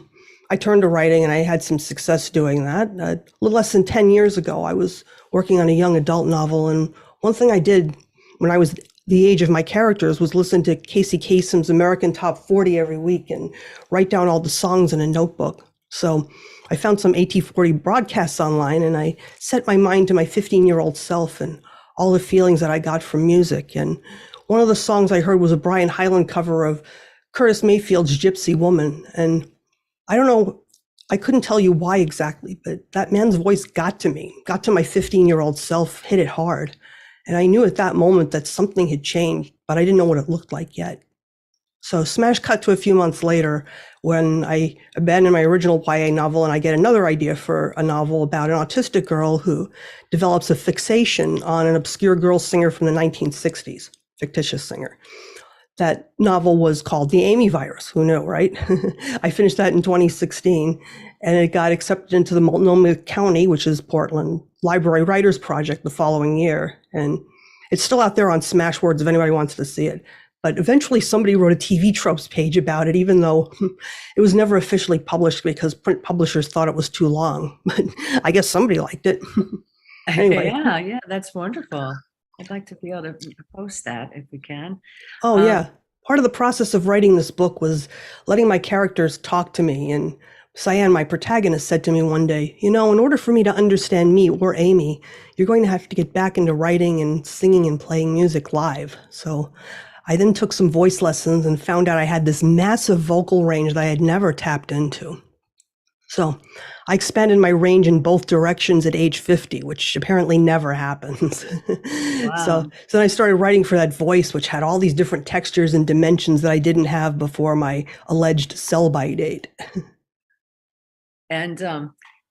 I turned to writing, and I had some success doing that. A little less than 10 years ago, I was working on a young adult novel. And one thing I did when I was the age of my characters was listen to Casey Kasem's American Top 40 every week and write down all the songs in a notebook. So I found some AT40 broadcasts online, and I set my mind to my 15-year-old self and all the feelings that I got from music. And one of the songs I heard was a Brian Hyland cover of Curtis Mayfield's Gypsy Woman. And I don't know, I couldn't tell you why exactly, but that man's voice got to me, got to my 15-year-old self, hit it hard. And I knew at that moment that something had changed, but I didn't know what it looked like yet. So smash cut to a few months later when I abandoned my original YA novel and I get another idea for a novel about an autistic girl who develops a fixation on an obscure girl singer from the 1960s, fictitious singer. That novel was called The Amy Virus. Who knew, right? I finished that in 2016, and it got accepted into the Multnomah County, which is Portland, Library Writers Project the following year. And it's still out there on Smashwords if anybody wants to see it. But eventually somebody wrote a TV Tropes page about it, even though it was never officially published because print publishers thought it was too long. But I guess somebody liked it. Anyway. Yeah, that's wonderful. I'd like to be able to post that if we can. Oh, yeah. Part of the process of writing this book was letting my characters talk to me. And Cyan, my protagonist, said to me one day, in order for me to understand me or Amy, you're going to have to get back into writing and singing and playing music live. So I then took some voice lessons and found out I had this massive vocal range that I had never tapped into. So I expanded my range in both directions at age 50, which apparently never happens. So then I started writing for that voice, which had all these different textures and dimensions that I didn't have before my alleged sell-by date. And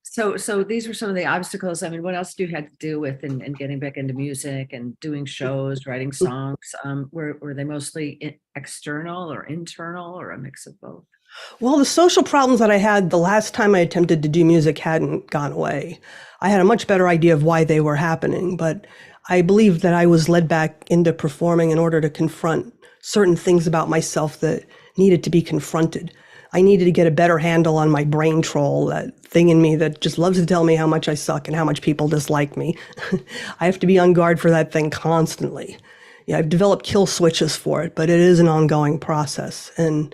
so these were some of the obstacles. I mean, what else do you have to deal with in getting back into music and doing shows, writing songs? Were they mostly external or internal or a mix of both? Well, the social problems that I had the last time I attempted to do music hadn't gone away. I had a much better idea of why they were happening, but I believed that I was led back into performing in order to confront certain things about myself that needed to be confronted. I needed to get a better handle on my brain troll, that thing in me that just loves to tell me how much I suck and how much people dislike me. I have to be on guard for that thing constantly. Yeah, I've developed kill switches for it, but it is an ongoing process. And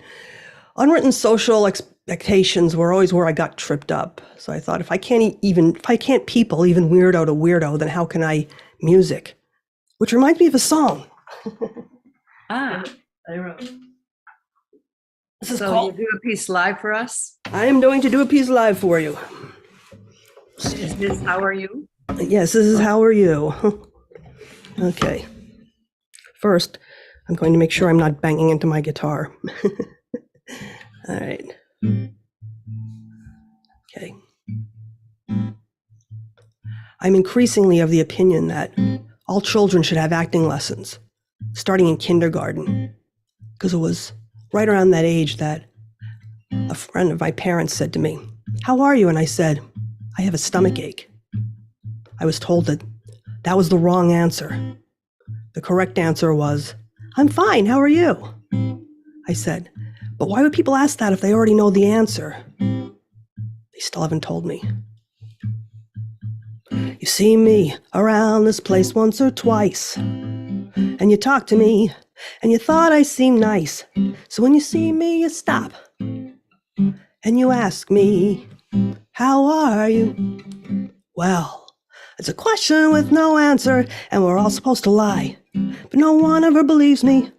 unwritten social expectations were always where I got tripped up. So I thought, if I can't people even weirdo to weirdo, then how can I music? Which reminds me of a song. I wrote. This is so called. you do a piece live for us? I am going to do a piece live for you. Is this How Are You? Yes, this is How Are You? Okay. First, I'm going to make sure I'm not banging into my guitar. All right. Okay. I'm increasingly of the opinion that all children should have acting lessons, starting in kindergarten, because it was right around that age that a friend of my parents said to me, "How are you?" And I said, "I have a stomach ache." I was told that that was the wrong answer. The correct answer was, "I'm fine, how are you?" I said, "But why would people ask that if they already know the answer?" They still haven't told me. You see me around this place once or twice, and you talk to me, and you thought I seemed nice. So when you see me, you stop, and you ask me, "How are you?" Well, it's a question with no answer, and we're all supposed to lie. But no one ever believes me,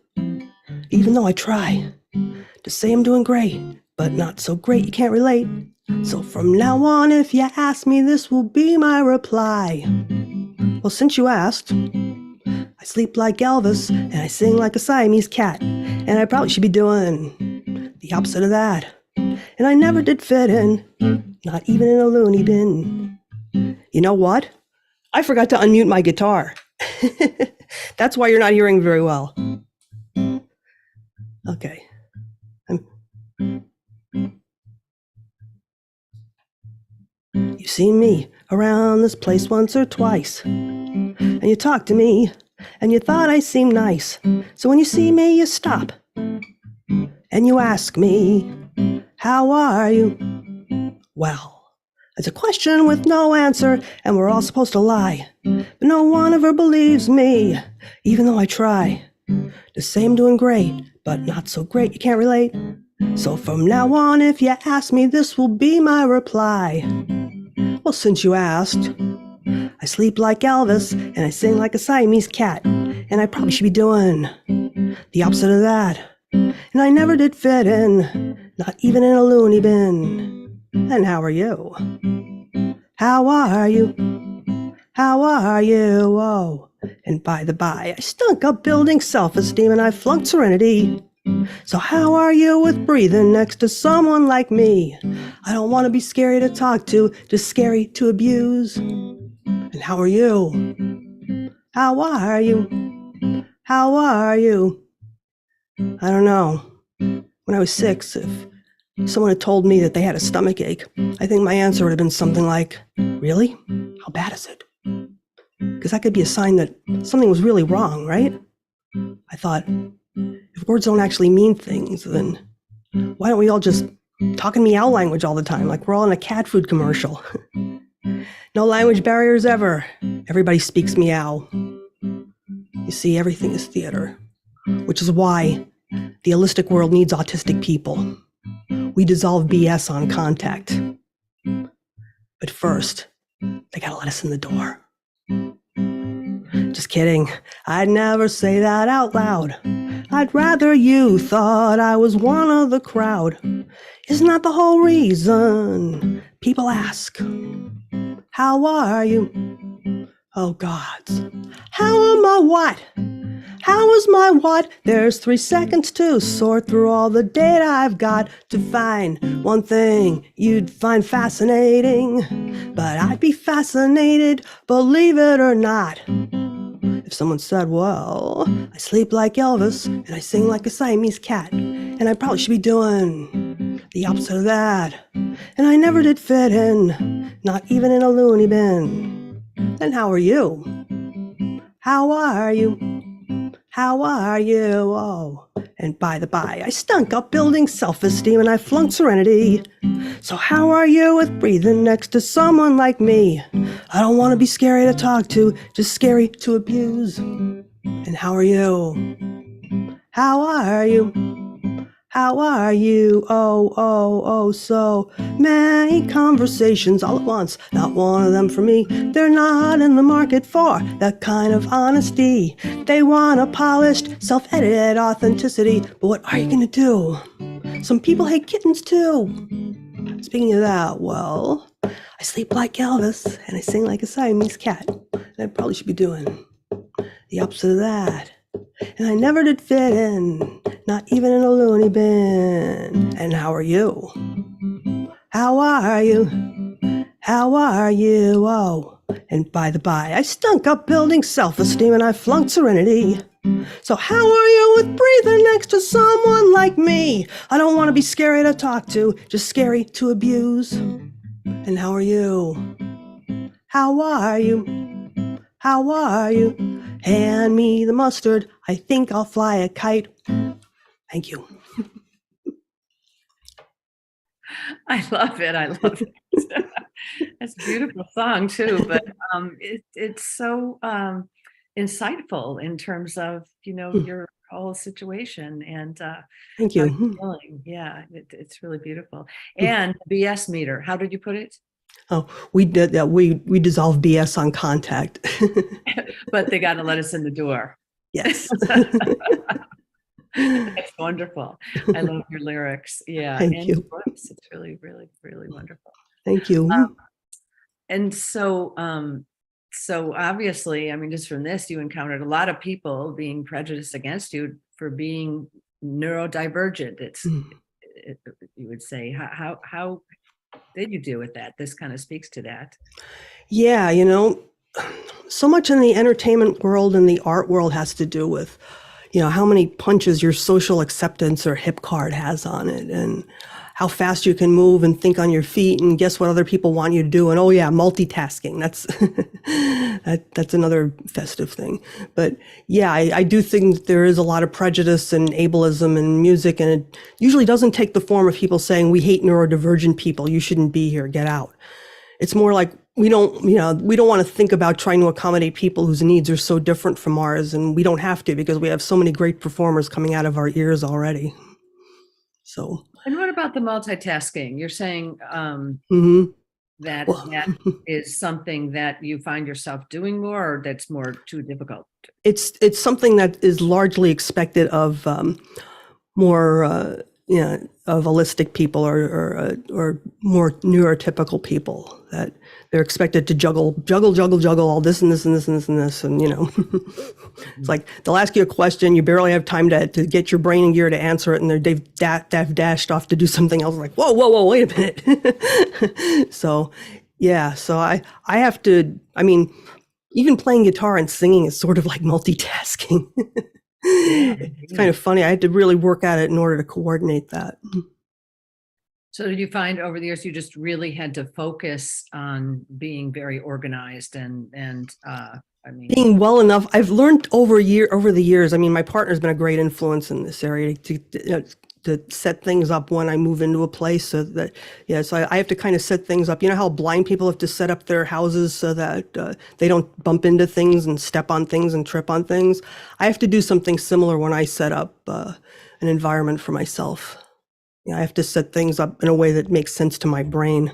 even though I try to say I'm doing great, but not so great you can't relate. So from now on, if you ask me, this will be my reply. Well, since you asked, I sleep like Elvis, and I sing like a Siamese cat, and I probably should be doing the opposite of that. And I never did fit in, not even in a loony bin. You know what? I forgot to unmute my guitar. That's why you're not hearing very well. Okay. You see me around this place once or twice, and you talk to me, and you thought I seemed nice. So when you see me, you stop, and you ask me, "How are you?" Well, it's a question with no answer, and we're all supposed to lie. But no one ever believes me, even though I try to say I'm doing great, but not so great you can't relate. So from now on, if you ask me, this will be my reply. Well, since you asked, I sleep like Elvis, and I sing like a Siamese cat, and I probably should be doing the opposite of that. And I never did fit in, not even in a loony bin. And how are you? How are you? How are you? Oh, and by the by, I stunk up building self-esteem, and I flunked serenity. So how are you with breathing next to someone like me? I don't want to be scary to talk to, just scary to abuse. And how are you? How are you? How are you? I don't know. When I was 6, if someone had told me that they had a stomach ache, I think my answer would have been something like, "Really? How bad is it?" Because that could be a sign that something was really wrong, right? I thought, if words don't actually mean things, then why don't we all just talk in meow language all the time, like we're all in a cat food commercial? No language barriers ever. Everybody speaks meow. You see, everything is theater, which is why the holistic world needs autistic people. We dissolve BS on contact. But first, they gotta let us in the door. Just kidding. I'd never say that out loud. I'd rather you thought I was one of the crowd. Isn't that the whole reason People ask, how are you? Oh gods, how am I what? How is my what? There's 3 seconds to sort through all the data I've got to find one thing you'd find fascinating. But I'd be fascinated, believe it or not, if someone said, well, I sleep like Elvis and I sing like a Siamese cat, and I probably should be doing the opposite of that. And I never did fit in, not even in a loony bin. Then how are you? How are you? How are you? Oh, and by the by, I stunk up building self-esteem and I flunked serenity. So how are you with breathing next to someone like me? I don't want to be scary to talk to, just scary to abuse. And how are you? How are you? How are you? Oh, so many conversations all at once. Not one of them for me. They're not in the market for that kind of honesty. They want a polished, self-edited authenticity. But what are you gonna do? Some people hate kittens too. Speaking of that, well, I sleep like Elvis and I sing like a Siamese cat. And I probably should be doing the opposite of that. And I never did fit in, not even in a loony bin. And how are you? How are you? How are you? Oh, and by the by, I stunk up building self-esteem and I flunked serenity. So how are you with breathing next to someone like me? I don't want to be scary to talk to, just scary to abuse. And how are you? How are you? How are you? Hand me the mustard. I think I'll fly a kite. Thank you. I love it. I love it. That's a beautiful song too, but it's so insightful in terms of, your whole situation and Thank how you. you're feeling. Yeah, it's really beautiful. And BS meter, how did you put it? Oh, we did that. We dissolved BS on contact. But they got to let us in the door. Yes. That's wonderful. I love your lyrics. Yeah. Thank and you. your voice. It's really, really, really wonderful. Thank you. And so obviously, I mean, just from this, you encountered a lot of people being prejudiced against you for being neurodivergent. You would say, how did you deal with that? This kind of speaks to that. Yeah, so much in the entertainment world and the art world has to do with, how many punches your social acceptance or hip card has on it, and how fast you can move and think on your feet and guess what other people want you to do. And oh yeah, multitasking. That's another festive thing. But yeah, I do think that there is a lot of prejudice and ableism in music, and it usually doesn't take the form of people saying, we hate neurodivergent people, you shouldn't be here, get out. It's more like we don't want to think about trying to accommodate people whose needs are so different from ours, and we don't have to because we have so many great performers coming out of our ears already. So. And what about the multitasking? You're saying that is something that you find yourself doing more, or that's more too difficult? It's something that is largely expected of more of holistic people or more neurotypical people, that they're expected to juggle all this and this and this and this and this, and it's like they'll ask you a question, you barely have time to get your brain in gear to answer it, and they've dashed off to do something else. Like whoa, wait a minute. So yeah, so I have to. I mean, even playing guitar and singing is sort of like multitasking. It's kind of funny. I had to really work at it in order to coordinate that. So did you find over the years you just really had to focus on being very organized and being well enough? I've learned over the years. I mean, my partner's been a great influence in this area to set things up when I move into a place, so that so I have to kind of set things up. You know how blind people have to set up their houses so that they don't bump into things and step on things and trip on things? I have to do something similar when I set up an environment for myself. I have to set things up in a way that makes sense to my brain.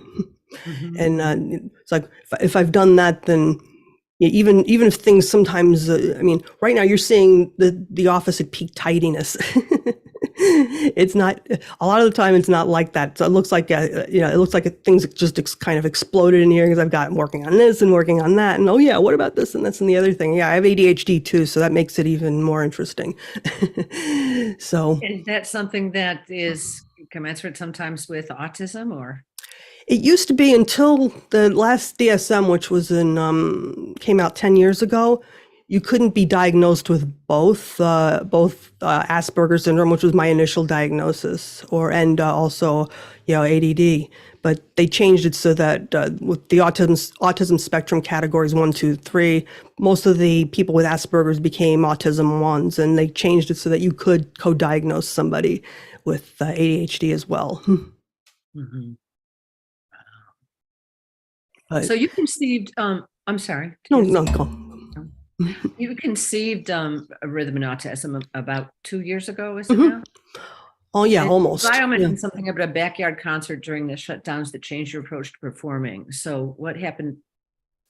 Mm-hmm. And it's like if I've done that, then even if things sometimes, I mean, right now you're seeing the office at peak tidiness. It's not, a lot of the time it's not like that. So it looks like, it looks like things just kind of exploded in here because I've got working on this and working on that. And oh yeah, what about this and this and the other thing? Yeah, I have ADHD too. So that makes it even more interesting. So Is that something that is commensurate sometimes with autism, or? it used to be until the last DSM, which was came out 10 years ago. You couldn't be diagnosed with both Asperger's syndrome, which was my initial diagnosis, and also ADD. But they changed it so that with the autism spectrum categories 1, 2, 3, most of the people with Asperger's became autism 1s, and they changed it so that you could co-diagnose somebody with ADHD as well. Mm-hmm. But, So you conceived, I'm sorry. no, go. You conceived a rhythm and autism about 2 years ago, is it Mhm. now? Oh yeah, And almost. Bio mentioned Yeah. something about a backyard concert during the shutdowns that changed your approach to performing. So what happened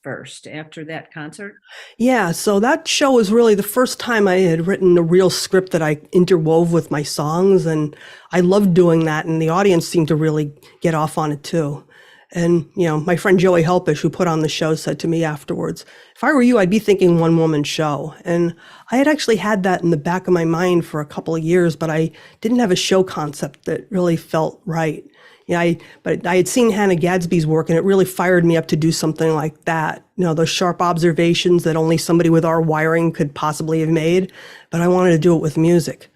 first after that concert? Yeah, so that show was really the first time I had written a real script that I interwove with my songs, and I loved doing that, and the audience seemed to really get off on it too. And, my friend Joey Helpish, who put on the show, said to me afterwards, if I were you, I'd be thinking one-woman show. And I had actually had that in the back of my mind for a couple of years, but I didn't have a show concept that really felt right. But I had seen Hannah Gadsby's work, and it really fired me up to do something like that. Those sharp observations that only somebody with our wiring could possibly have made, but I wanted to do it with music.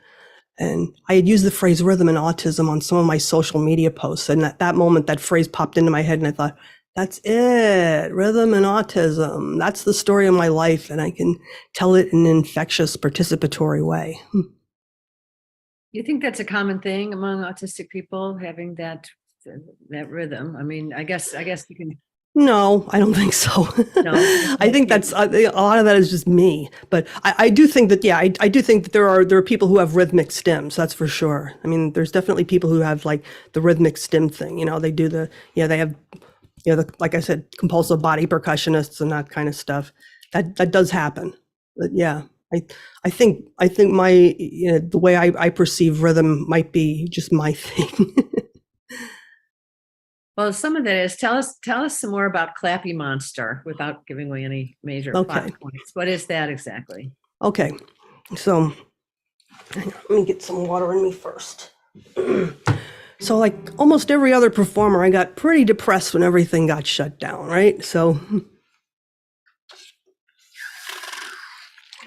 And I had used the phrase rhythm and autism on some of my social media posts. And at that moment, that phrase popped into my head, and I thought, that's it, rhythm and autism. That's the story of my life, and I can tell it in an infectious, participatory way. You think that's a common thing among autistic people, having that rhythm? I mean, I guess you can. No, I don't think so. No. I think that's a lot of that is just me. But I do think that, I do think that there are people who have rhythmic stims. That's for sure. I mean, there's definitely people who have like the rhythmic stim thing. They do they have, like I said, compulsive body percussionists and that kind of stuff. That does happen. But yeah, I think my, the way I perceive rhythm might be just my thing. Well, some of that is, tell us some more about Clappy Monster without giving away any major plot Okay. points. What is that exactly? Okay, so let me get some water in me first. So like almost every other performer, I got pretty depressed when everything got shut down, right? So,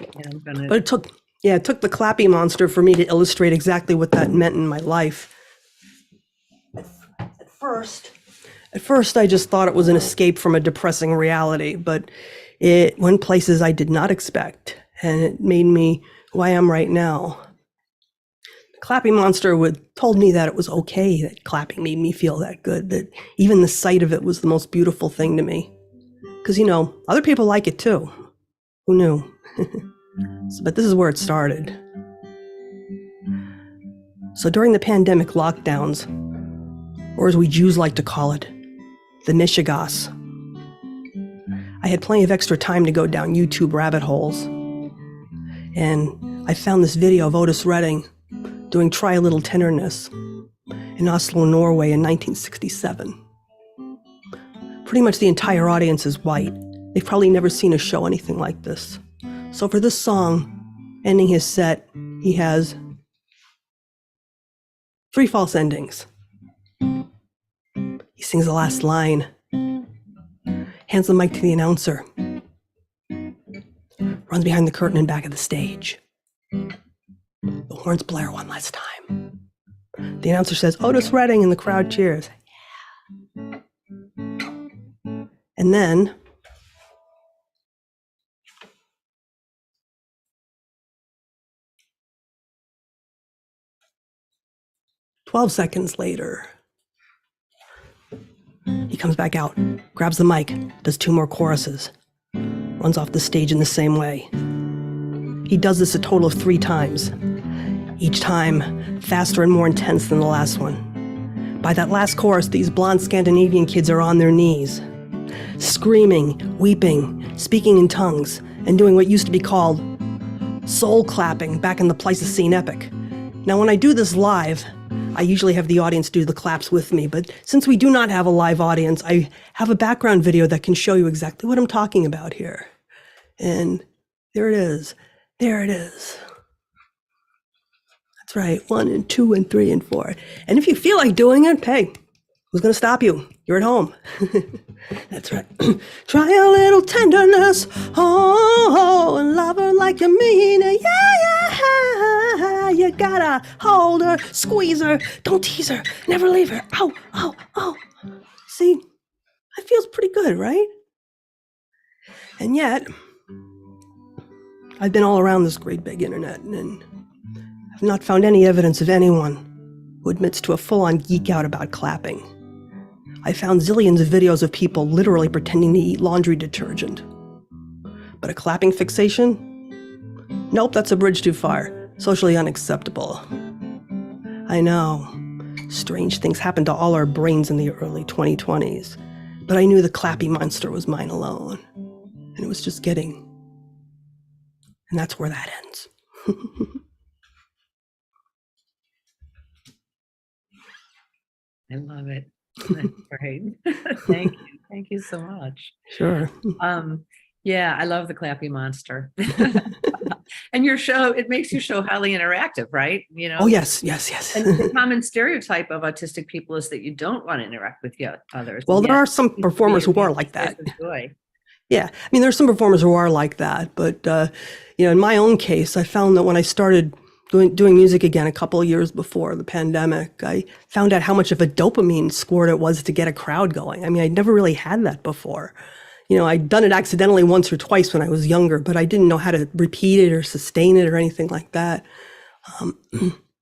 Yeah, I'm gonna. but it took the Clappy Monster for me to illustrate exactly what that meant in my life. At first, I just thought it was an escape from a depressing reality, but it went places I did not expect, and it made me who I am right now. The Clappy Monster told me that it was okay, that clapping made me feel that good, that even the sight of it was the most beautiful thing to me. Because, other people like it too. Who knew? But this is where it started. So during the pandemic lockdowns, or as we Jews like to call it, the Mishigas, I had plenty of extra time to go down YouTube rabbit holes. And I found this video of Otis Redding doing Try a Little Tenderness in Oslo, Norway in 1967. Pretty much the entire audience is white. They've probably never seen a show anything like this. So for this song, ending his set, he has 3 false endings. He sings the last line, hands the mic to the announcer, runs behind the curtain and back of the stage. The horns blare one last time. The announcer says, Otis Redding, and the crowd cheers. Yeah. And then "12 seconds later, he comes back out, grabs the mic, does 2 more choruses, runs off the stage in the same way. He does this a total of 3 times, each time faster and more intense than the last one. By that last chorus, these blonde Scandinavian kids are on their knees, screaming, weeping, speaking in tongues, and doing what used to be called soul clapping back in the Pleistocene epoch. Now, when I do this live, I usually have the audience do the claps with me, but since we do not have a live audience, I have a background video that can show you exactly what I'm talking about here. And there it is. There it is. That's right. 1 and 2 and 3 and 4. And if you feel like doing it, hey, who's going to stop you? You're at home. That's right. Try a little tenderness. Oh, and love her like you mean it. Yeah. You gotta hold her, squeeze her. Don't tease her. Never leave her. Oh. See, that feels pretty good, right? And yet, I've been all around this great big internet and I've not found any evidence of anyone who admits to a full-on geek out about clapping. I found zillions of videos of people literally pretending to eat laundry detergent. But a clapping fixation? Nope, that's a bridge too far. Socially unacceptable. I know. Strange things happened to all our brains in the early 2020s. But I knew the clappy monster was mine alone. And it was just getting. And that's where that ends. I love it. That's great. Thank you. Thank you so much. Sure. Yeah, I love the clappy monster. And your show, it makes your show highly interactive, right? You know? Oh, yes. And the common stereotype of autistic people is that you don't want to interact with others. Well, And there yet are some performers who are like that. it's a joy. Yeah, I mean, there's some performers who are like that, but in my own case, I found that when I started doing music again a couple of years before the pandemic, I found out how much of a dopamine squirt it was to get a crowd going. I mean, I'd never really had that before. I'd done it accidentally once or twice when I was younger, but I didn't know how to repeat it or sustain it or anything like that. I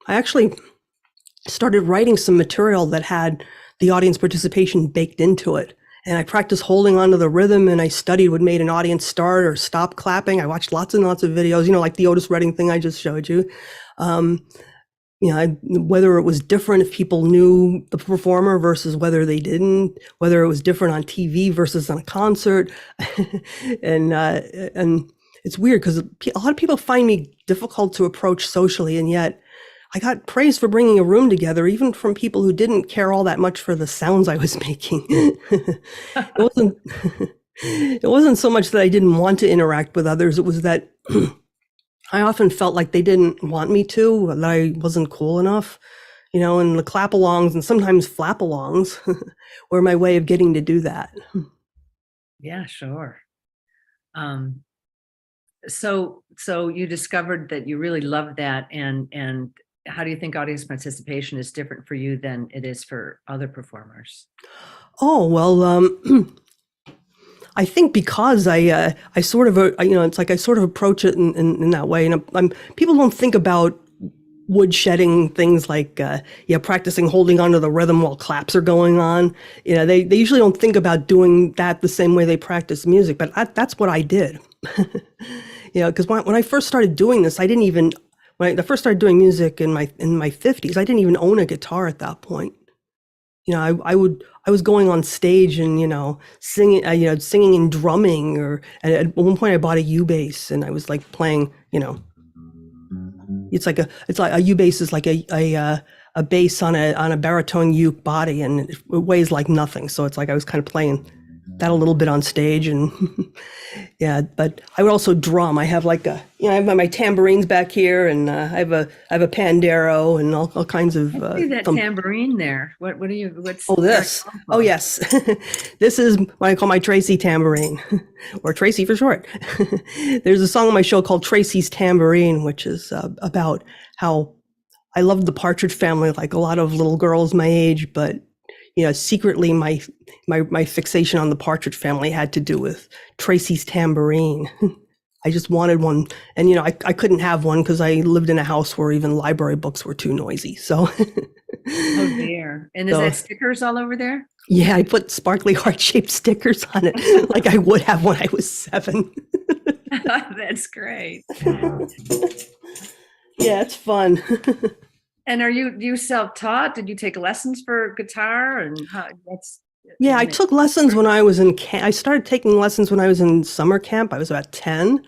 actually started writing some material that had the audience participation baked into it. And I practiced holding onto the rhythm, and I studied what made an audience start or stop clapping. I watched lots and lots of videos, like the Otis Redding thing I just showed you. Whether it was different if people knew the performer versus whether they didn't, whether it was different on TV versus on a concert. And it's weird because a lot of people find me difficult to approach socially, and yet I got praise for bringing a room together, even from people who didn't care all that much for the sounds I was making. It wasn't so much that I didn't want to interact with others. It was that I often felt like they didn't want me to, that I wasn't cool enough, and the clap-alongs and sometimes flap-alongs were my way of getting to do that. Yeah, sure. So you discovered that you really loved that, and how do you think audience participation is different for you than it is for other performers? Oh, well, I think because I sort of, it's like I sort of approach it in that way. And people don't think about woodshedding things like, practicing holding onto the rhythm while claps are going on. They usually don't think about doing that the same way they practice music, but that's what I did. Because when I first started doing this, when I first started doing music in my 50s, I didn't even own a guitar at that point. I was going on stage and, singing, singing and drumming, or at one point I bought a U-bass and I was like playing, it's like a U-bass is like a bass on a baritone uke body, and it weighs like nothing. So it's like I was kind of playing that a little bit on stage, and yeah, but I would also drum. I have like I have my tambourines back here, and I have a pandero and all kinds of. I see that tambourine there. What are you? What's this? Oh yes, this is what I call my Tracy tambourine, or Tracy for short. There's a song on my show called Tracy's Tambourine, which is about how I loved the Partridge Family like a lot of little girls my age, but secretly my fixation on the Partridge Family had to do with Tracy's tambourine. I just wanted one, and I couldn't have one because I lived in a house where even library books were too noisy. So oh dear. And is that stickers all over there? Yeah, I put sparkly heart-shaped stickers on it like I would have when I was 7. That's great. Yeah, it's fun. And do you self-taught? Did you take lessons for guitar? And yeah, I took lessons when I was in camp. I started taking lessons when I was in summer camp. I was about 10.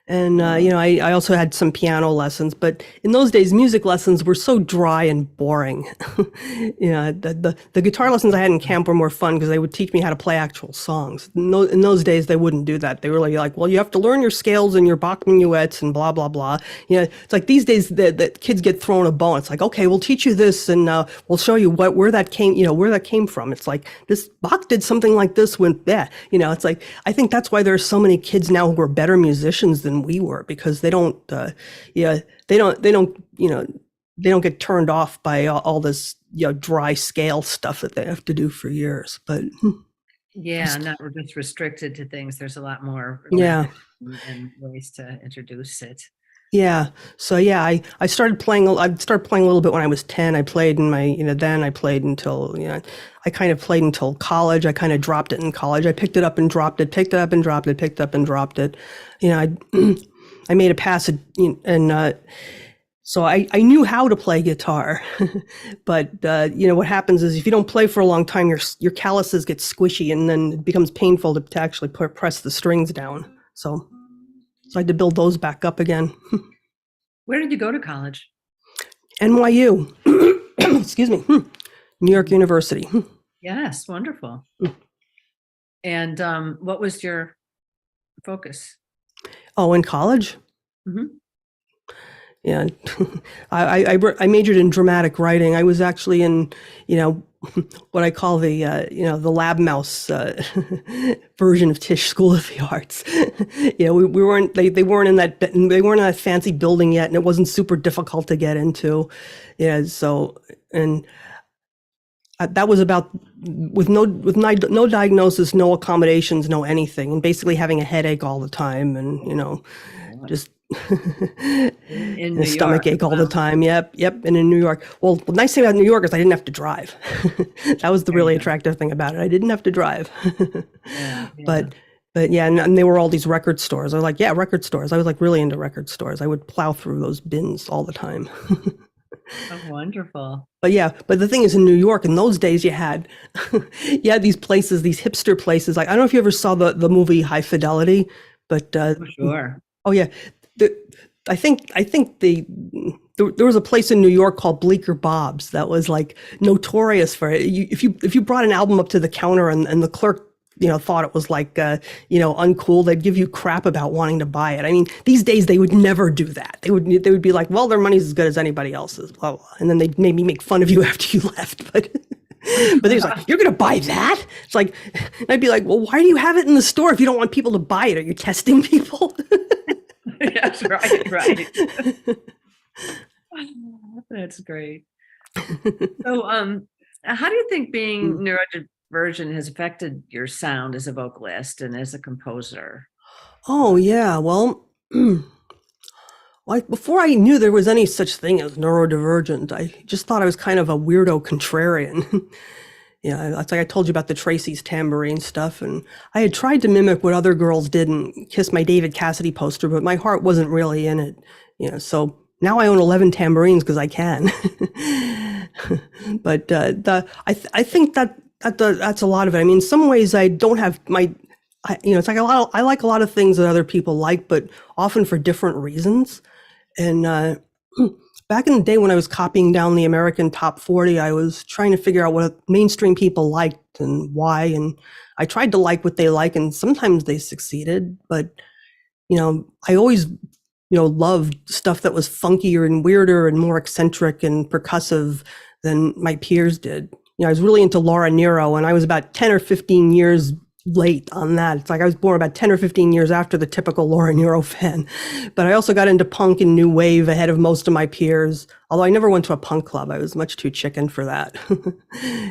And, I also had some piano lessons, but in those days, music lessons were so dry and boring. The guitar lessons I had in camp were more fun because they would teach me how to play actual songs. In those days, they wouldn't do that. They were like, well, you have to learn your scales and your Bach minuets and blah, blah, blah. It's like these days the kids get thrown a bone. It's like, okay, we'll teach you this and we'll show you where that came from. It's like this Bach did something like this when, it's like, I think that's why there's so many kids now who are better musicians than we were, because they don't get turned off by all this dry scale stuff that they have to do for years. But yeah, not just restricted to things. There's a lot more and ways to introduce it. Yeah. So I started playing a little bit when I was 10. I played in my, then I played until, I kind of played until college. I kind of dropped it in college. I picked it up and dropped it, picked it up and dropped it, picked up and dropped it. I made a passage and, so I knew how to play guitar, but, what happens is if you don't play for a long time, your calluses get squishy and then it becomes painful to actually press the strings down. So I had to build those back up again. Where did you go to college? NYU, excuse me, New York University. Yes, wonderful. And what was your focus? Oh, in college? Mm-hmm. Yeah, I majored in dramatic writing. I was actually in, what I call the lab mouse version of Tisch School of the Arts. We weren't, they weren't in that fancy building yet, and it wasn't super difficult to get into. So, and that was about with no diagnosis, no accommodations, no anything, and basically having a headache all the time, and just in a stomach ache all the time. Yep. And in New York, well, the nice thing about New York is I didn't have to drive. That was the really attractive thing about it. I didn't have to drive. But yeah, and there were all these record stores. I was like, yeah, record stores. I was like really into record stores. I would plow through those bins all the time. Oh, wonderful. But the thing is, in New York, in those days, you had these places, these hipster places. Like, I don't know if you ever saw the movie High Fidelity, but Sure. Oh yeah, I think there was a place in New York called Bleecker Bob's that was like notorious for it. If you brought an album up to the counter and the clerk thought it was like uncool, they'd give you crap about wanting to buy it. I mean, these days they would never do that. They would be like, well, their money's as good as anybody else's, blah blah, and then they'd maybe make fun of you after you left, but. But they was like, you're going to buy that? It's like, and I'd be like, well, why do you have it in the store if you don't want people to buy it? Are you testing people? That's right. That's great. So, how do you think being neurodivergent has affected your sound as a vocalist and as a composer? Oh, yeah. Well, before I knew there was any such thing as neurodivergent, I just thought I was kind of a weirdo contrarian. It's like I told you about the Tracy's tambourine stuff, and I had tried to mimic what other girls did and kiss my David Cassidy poster, but my heart wasn't really in it. So now I own 11 tambourines because I can. But I think that's a lot of it. I mean, in some ways I don't have it's like I like a lot of things that other people like, but often for different reasons. And back in the day when I was copying down the American Top 40, I was trying to figure out what mainstream people liked and why. And I tried to like what they like, and sometimes they succeeded. But, I always, loved stuff that was funkier and weirder and more eccentric and percussive than my peers did. I was really into Laura Nyro, and I was about 10 or 15 years late on that. It's like I was born about 10 or 15 years after the typical Laura Nyro fan. But I also got into punk and new wave ahead of most of my peers. Although I never went to a punk club. I was much too chicken for that.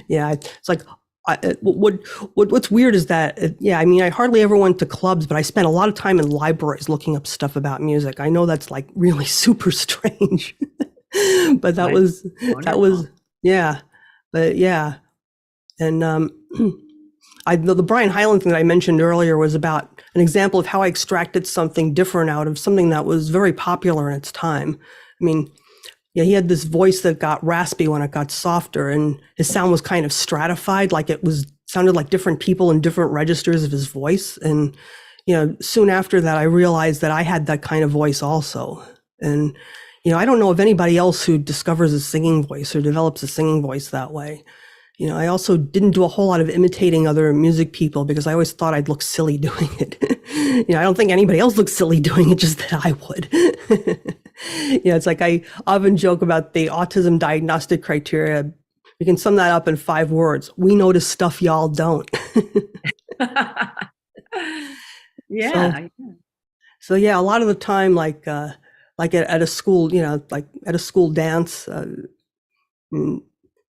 Yeah, it's like what's weird is that I hardly ever went to clubs, but I spent a lot of time in libraries looking up stuff about music. I know that's like really super strange. But that was yeah. But yeah. And the Brian Hyland thing that I mentioned earlier was about an example of how I extracted something different out of something that was very popular in its time. I mean, he had this voice that got raspy when it got softer, and his sound was kind of stratified, like sounded like different people in different registers of his voice. And, soon after that, I realized that I had that kind of voice also. And, I don't know of anybody else who discovers a singing voice or develops a singing voice that way. I also didn't do a whole lot of imitating other music people because I always thought I'd look silly doing it. I don't think anybody else looks silly doing it, just that I would. It's like I often joke about the autism diagnostic criteria. We can sum that up in 5 words. We notice stuff y'all don't. Yeah. So yeah, a lot of the time, like at a school, like at a school dance,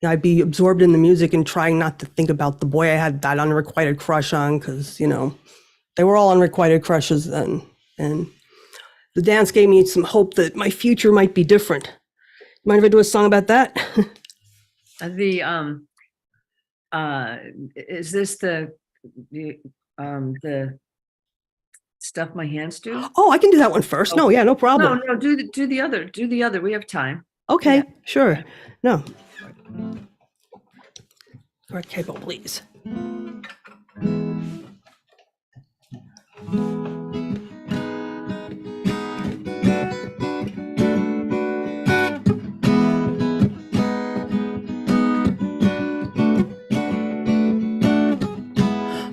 I'd be absorbed in the music and trying not to think about the boy I had that unrequited crush on, because they were all unrequited crushes then, and the dance gave me some hope that my future might be different. Mind if I do a song about that? Is this the stuff my hands do? Oh, I can do that one first. Oh. No, yeah, no problem. No, do the other. Do the other. We have time. Okay, Yeah. sure. No. Correct cable, please.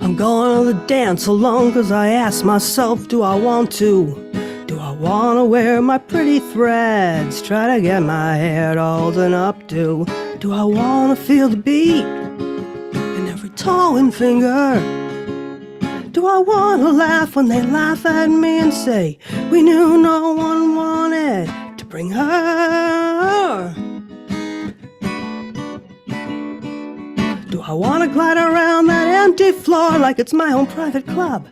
I'm going to the dance alone because I asked myself, do I want to? Do I want to wear my pretty threads? Try to get my hair all done up to? Do I want to feel the beat in every toe and finger? Do I want to laugh when they laugh at me and say, we knew no one wanted to bring her? Do I want to glide around that empty floor like it's my own private club?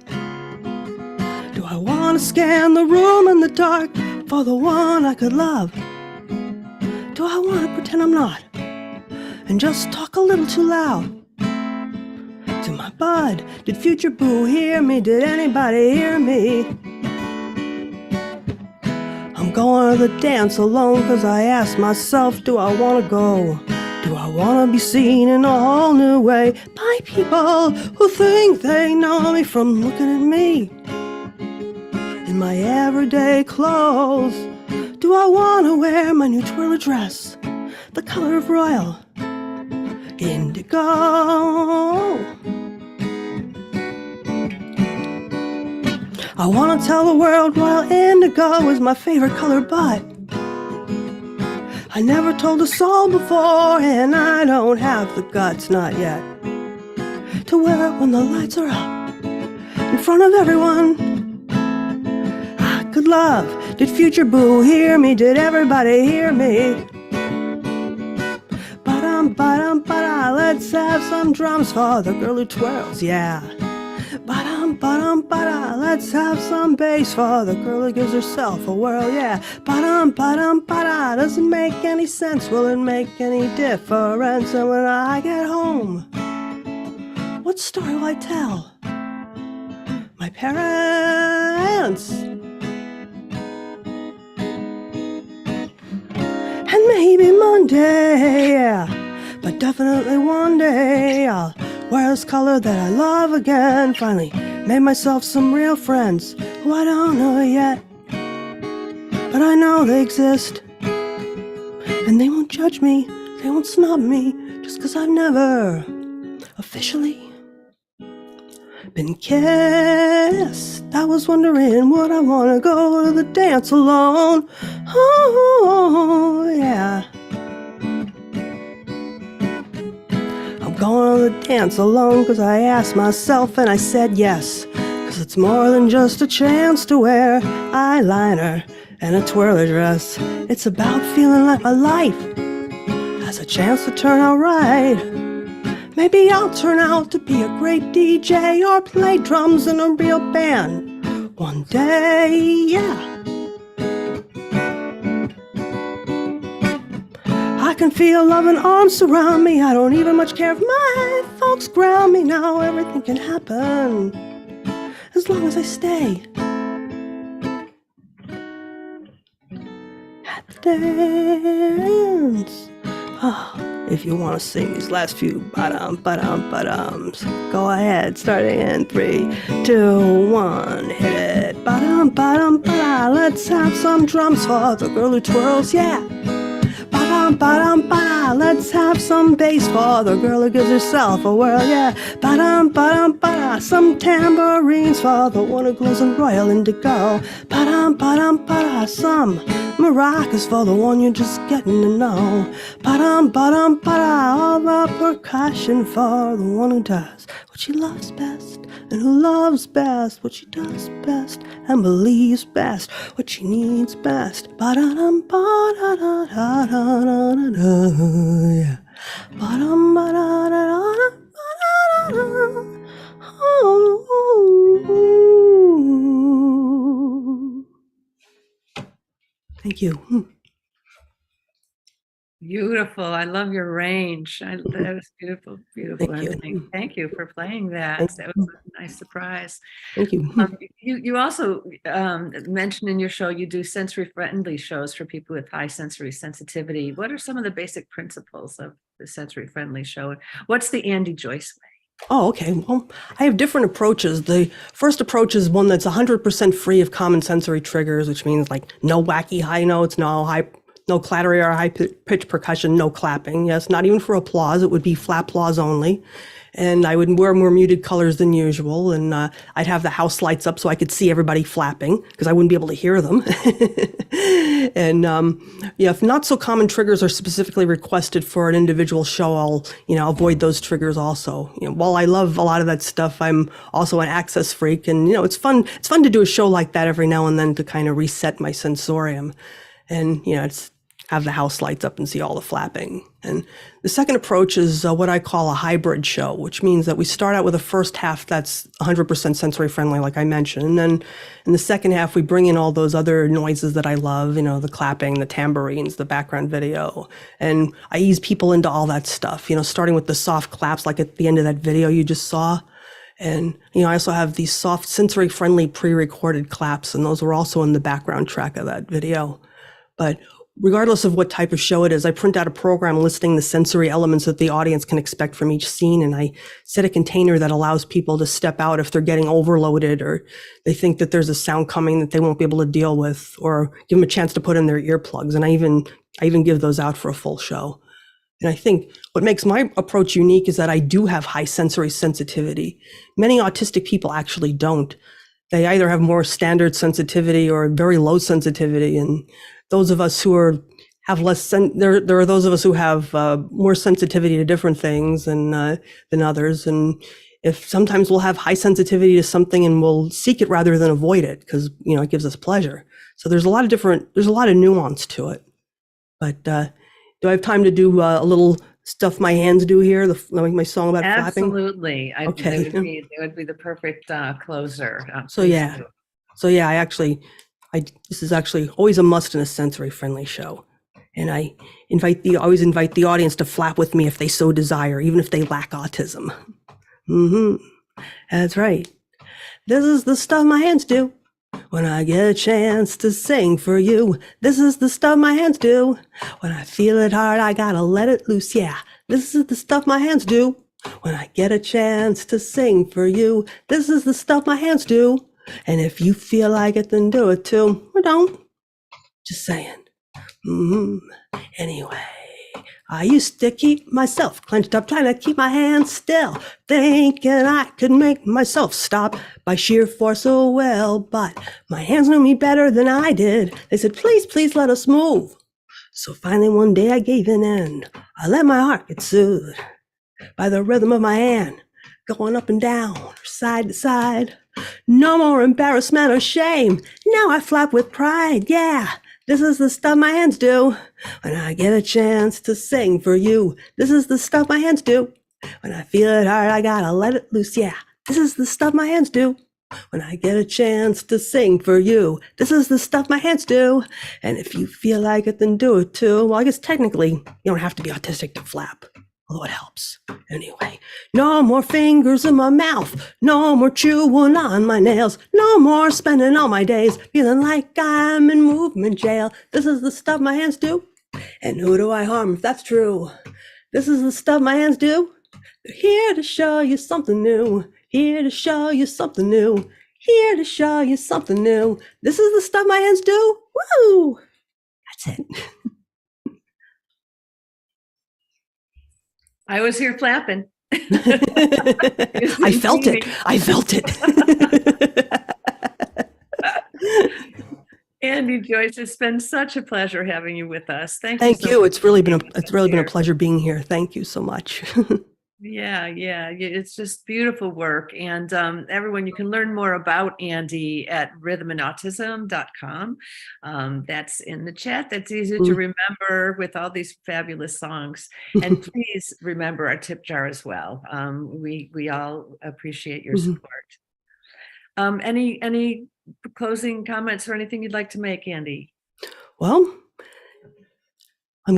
Do I want to scan the room in the dark for the one I could love? Do I want to pretend I'm not and just talk a little too loud? To my bud, did future boo hear me? Did anybody hear me? I'm going to the dance alone because I asked myself, do I want to go? Do I want to be seen in a whole new way by people who think they know me from looking at me in my everyday clothes? Do I want to wear my new twirler dress, the color of royal indigo? I want to tell the world royal indigo is my favorite color, but I never told a soul before, and I don't have the guts, not yet, to wear it when the lights are up in front of everyone. I could love. Did future boo hear me? Did everybody hear me? Ba-dum, let's have some drums for the girl who twirls, yeah. Ba-dum, let's have some bass for the girl who gives herself a whirl, yeah. Ba-dum, doesn't make any sense, will it make any difference? And when I get home, what story will I tell my parents? And maybe Monday, yeah, but definitely one day I'll wear this color that I love again. Finally made myself some real friends who I don't know yet, but I know they exist, and they won't judge me, they won't snub me, just 'cause I've never officially been kissed. I was wondering, would I want to go to the dance alone? Oh, yeah. I'm going to the dance alone because I asked myself and I said yes. Because it's more than just a chance to wear eyeliner and a twirler dress. It's about feeling like my life has a chance to turn out right. Maybe I'll turn out to be a great DJ or play drums in a real band one day, yeah. I can feel love and arms surround me. I don't even much care if my folks ground me. Now everything can happen as long as I stay at the dance. Oh, If you want to sing these last few ba-dums, go ahead, starting in 3, 2, 1, hit it. Ba-da. Let's have some drums for the girl who twirls, yeah. Ba-da. Let's have some bass for the girl who gives herself a whirl, yeah. Ba-da. Some tambourines for the one who glows in royal indigo. Ba-da. Some maracas for the one you're just getting to know. Ba-da. All the percussion for the one who does what she loves best, and who loves best what she does best, and believes best what she needs best. Ba-da-dum, ba-da-da-da-da-da-da, yeah. Ba-dum, ba-da-da-da-da, ba-da-da-da. Oh. Thank you. Beautiful. I love your range. That was beautiful, beautiful Thank you. ending. Thank you for playing that. Thank That was a nice surprise. Thank you. You also mentioned in your show you do sensory-friendly shows for people with high sensory sensitivity. What are some of the basic principles of the sensory-friendly show? What's the Andy Joyce way? Oh, okay. Well, I have different approaches. The first approach is one that's 100% free of common sensory triggers, which means like no wacky high notes, no clattery or high pitch percussion, no clapping. Yes, not even for applause. It would be flat applause only. And I would wear more muted colors than usual. And I'd have the house lights up so I could see everybody flapping because I wouldn't be able to hear them. And if not so common triggers are specifically requested for an individual show, I'll avoid those triggers also. While I love a lot of that stuff, I'm also an access freak, and it's fun. It's fun to do a show like that every now and then to kind of reset my sensorium, and it's have the house lights up and see all the flapping. And the second approach is what I call a hybrid show, which means that we start out with a first half that's 100% sensory friendly, like I mentioned. And then in the second half, we bring in all those other noises that I love, the clapping, the tambourines, the background video. And I ease people into all that stuff, starting with the soft claps, like at the end of that video you just saw. And, I also have these soft sensory friendly pre-recorded claps, and those were also in the background track of that video. But regardless of what type of show it is, I print out a program listing the sensory elements that the audience can expect from each scene, and I set a container that allows people to step out if they're getting overloaded or they think that there's a sound coming that they won't be able to deal with, or give them a chance to put in their earplugs. And I even give those out for a full show. And I think what makes my approach unique is that I do have high sensory sensitivity. Many autistic people actually don't. They either have more standard sensitivity or very low sensitivity, and those of us who have less, there are those of us who have more sensitivity to different things than others. And if sometimes we'll have high sensitivity to something and we'll seek it rather than avoid it because it gives us pleasure. So there's a lot of nuance to it. But do I have time to do a little stuff my hands do here? My song about flapping. Absolutely. Okay. It would be the perfect closer. So this is actually always a must in a sensory friendly show. And I always invite the audience to flap with me if they so desire, even if they lack autism. That's right. This is the stuff my hands do when I get a chance to sing for you. This is the stuff my hands do when I feel it hard, I gotta let it loose. Yeah, this is the stuff my hands do when I get a chance to sing for you. This is the stuff my hands do. And if you feel like it, then do it too. Or don't. Just saying. Anyway, I used to keep myself clenched up, trying to keep my hands still, thinking I could make myself stop by sheer force of will. But my hands knew me better than I did. They said, please, please let us move. So finally one day I gave in. I let my heart get soothed by the rhythm of my hand, going up and down, side to side. No more embarrassment or shame. Now I flap with pride. Yeah, this is the stuff my hands do when I get a chance to sing for you. This is the stuff my hands do when I feel it hard, I gotta let it loose. Yeah, this is the stuff my hands do when I get a chance to sing for you. This is the stuff my hands do. And if you feel like it, then do it too. Well, I guess technically you don't have to be autistic to flap, although it helps. Anyway, no more fingers in my mouth, no more chewing on my nails, no more spending all my days feeling like I'm in movement jail. This is the stuff my hands do. And who do I harm if that's true? This is the stuff my hands do. They're here to show you something new. Here to show you something new. Here to show you something new. This is the stuff my hands do. Woo! That's it. I was here flapping. I felt it. I felt it. Andy Joyce, it's been such a pleasure having you with us. Thank Thank so you. much It's really been here. a pleasure being here. Thank you so much. Yeah, it's just beautiful work. And everyone, you can learn more about Andy at rhythmandautism.com. That's in the chat. That's easy to remember with all these fabulous songs. And please remember our tip jar as well. We all appreciate your support. Any closing comments or anything you'd like to make, Andy? Well, I'm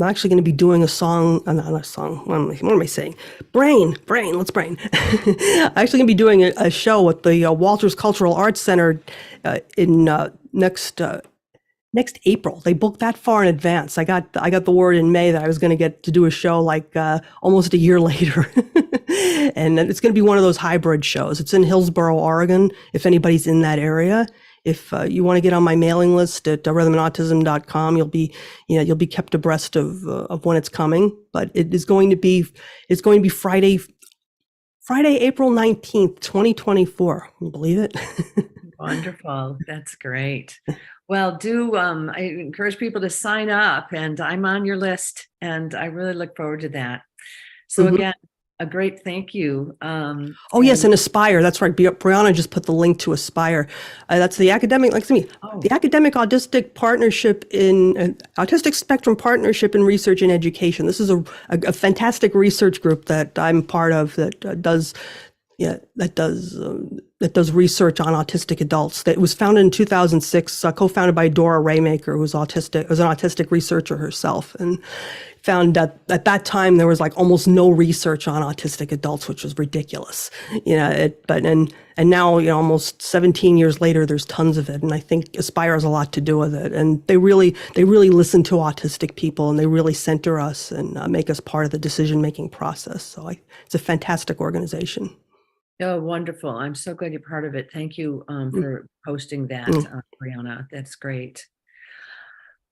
actually going to be doing a song, not a song. What am I saying? Let's brain. I'm actually going to be doing a show at the Walters Cultural Arts Center in next April. They booked that far in advance. I got the word in May that I was going to get to do a show like almost a year later. And it's going to be one of those hybrid shows. It's in Hillsboro, Oregon, if anybody's in that area. If you want to get on my mailing list at rhythmandautism.com, you'll be kept abreast of when it's coming. But it's going to be Friday, April 19th, 2024. Can you believe it? Wonderful. That's great. Well, I encourage people to sign up, and I'm on your list, and I really look forward to that. So again, a great thank you. Yes, and Aspire. That's right. Brianna just put the link to Aspire. That's the academic, the Academic Autistic Partnership Autistic Spectrum Partnership in Research and Education. This is a fantastic research group that I'm part of that does research on autistic adults. That was founded in 2006, co-founded by Dora Raymaker, who was an autistic researcher herself, and found that at that time there was like almost no research on autistic adults, which was ridiculous. And now, almost 17 years later, there's tons of it, and I think Aspire has a lot to do with it. And they really listen to autistic people, and they really center us and make us part of the decision-making process. So it's a fantastic organization. Oh, wonderful. I'm so glad you're part of it. Thank you for posting that, Brianna. That's great.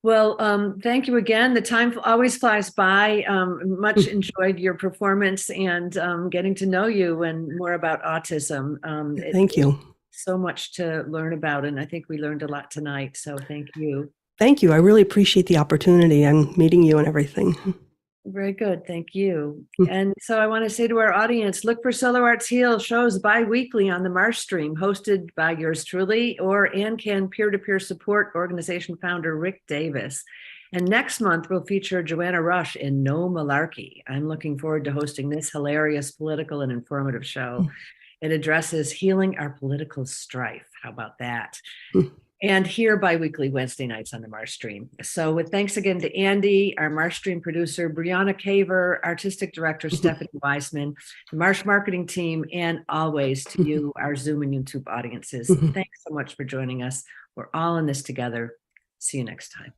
Well, thank you again. The time always flies by. Much enjoyed your performance and getting to know you and more about autism. Thank you. So much to learn about, and I think we learned a lot tonight. So thank you. Thank you. I really appreciate the opportunity and meeting you and everything. Very good. Thank you. And so I want to say to our audience, look for Solo Arts Heal shows bi-weekly on the Marsh Stream, hosted by yours truly or ANCAN peer-to-peer support organization founder Rick Davis. And next month, we'll feature Joanna Rush in No Malarkey. I'm looking forward to hosting this hilarious political and informative show. It addresses healing our political strife. How about that? And here bi-weekly Wednesday nights on the Marsh Stream. So with thanks again to Andy, our Marsh Stream producer, Brianna Caver, artistic director, Stephanie Weisman, the Marsh marketing team, and always to you, our Zoom and YouTube audiences. Thanks so much for joining us. We're all in this together. See you next time.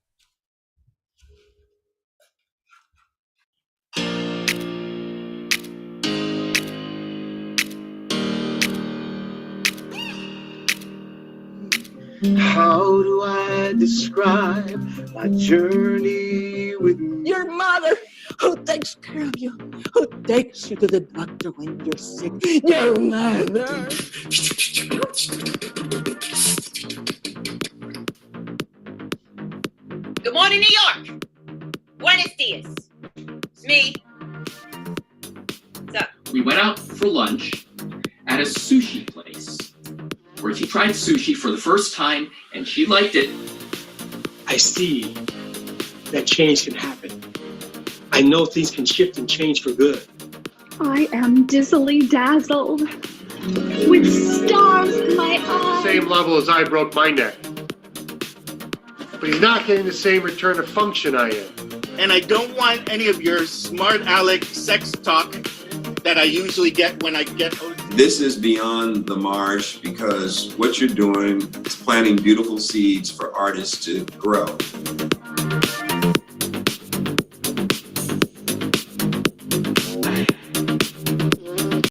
How do I describe my journey with your mother, who takes care of you, who takes you to the doctor when you're sick? Your mother. Good morning, New York. Buenos dias. It's me. What's up? We went out for lunch at a sushi place where she tried sushi for the first time and she liked it. I see that change can happen. I know things can shift and change for good. I am dizzily dazzled with stars in my eyes. Same level as I broke my neck. But he's not getting the same return of function I am. And I don't want any of your smart aleck sex talk that I usually get when I get. This is beyond the Marsh because what you're doing is planting beautiful seeds for artists to grow.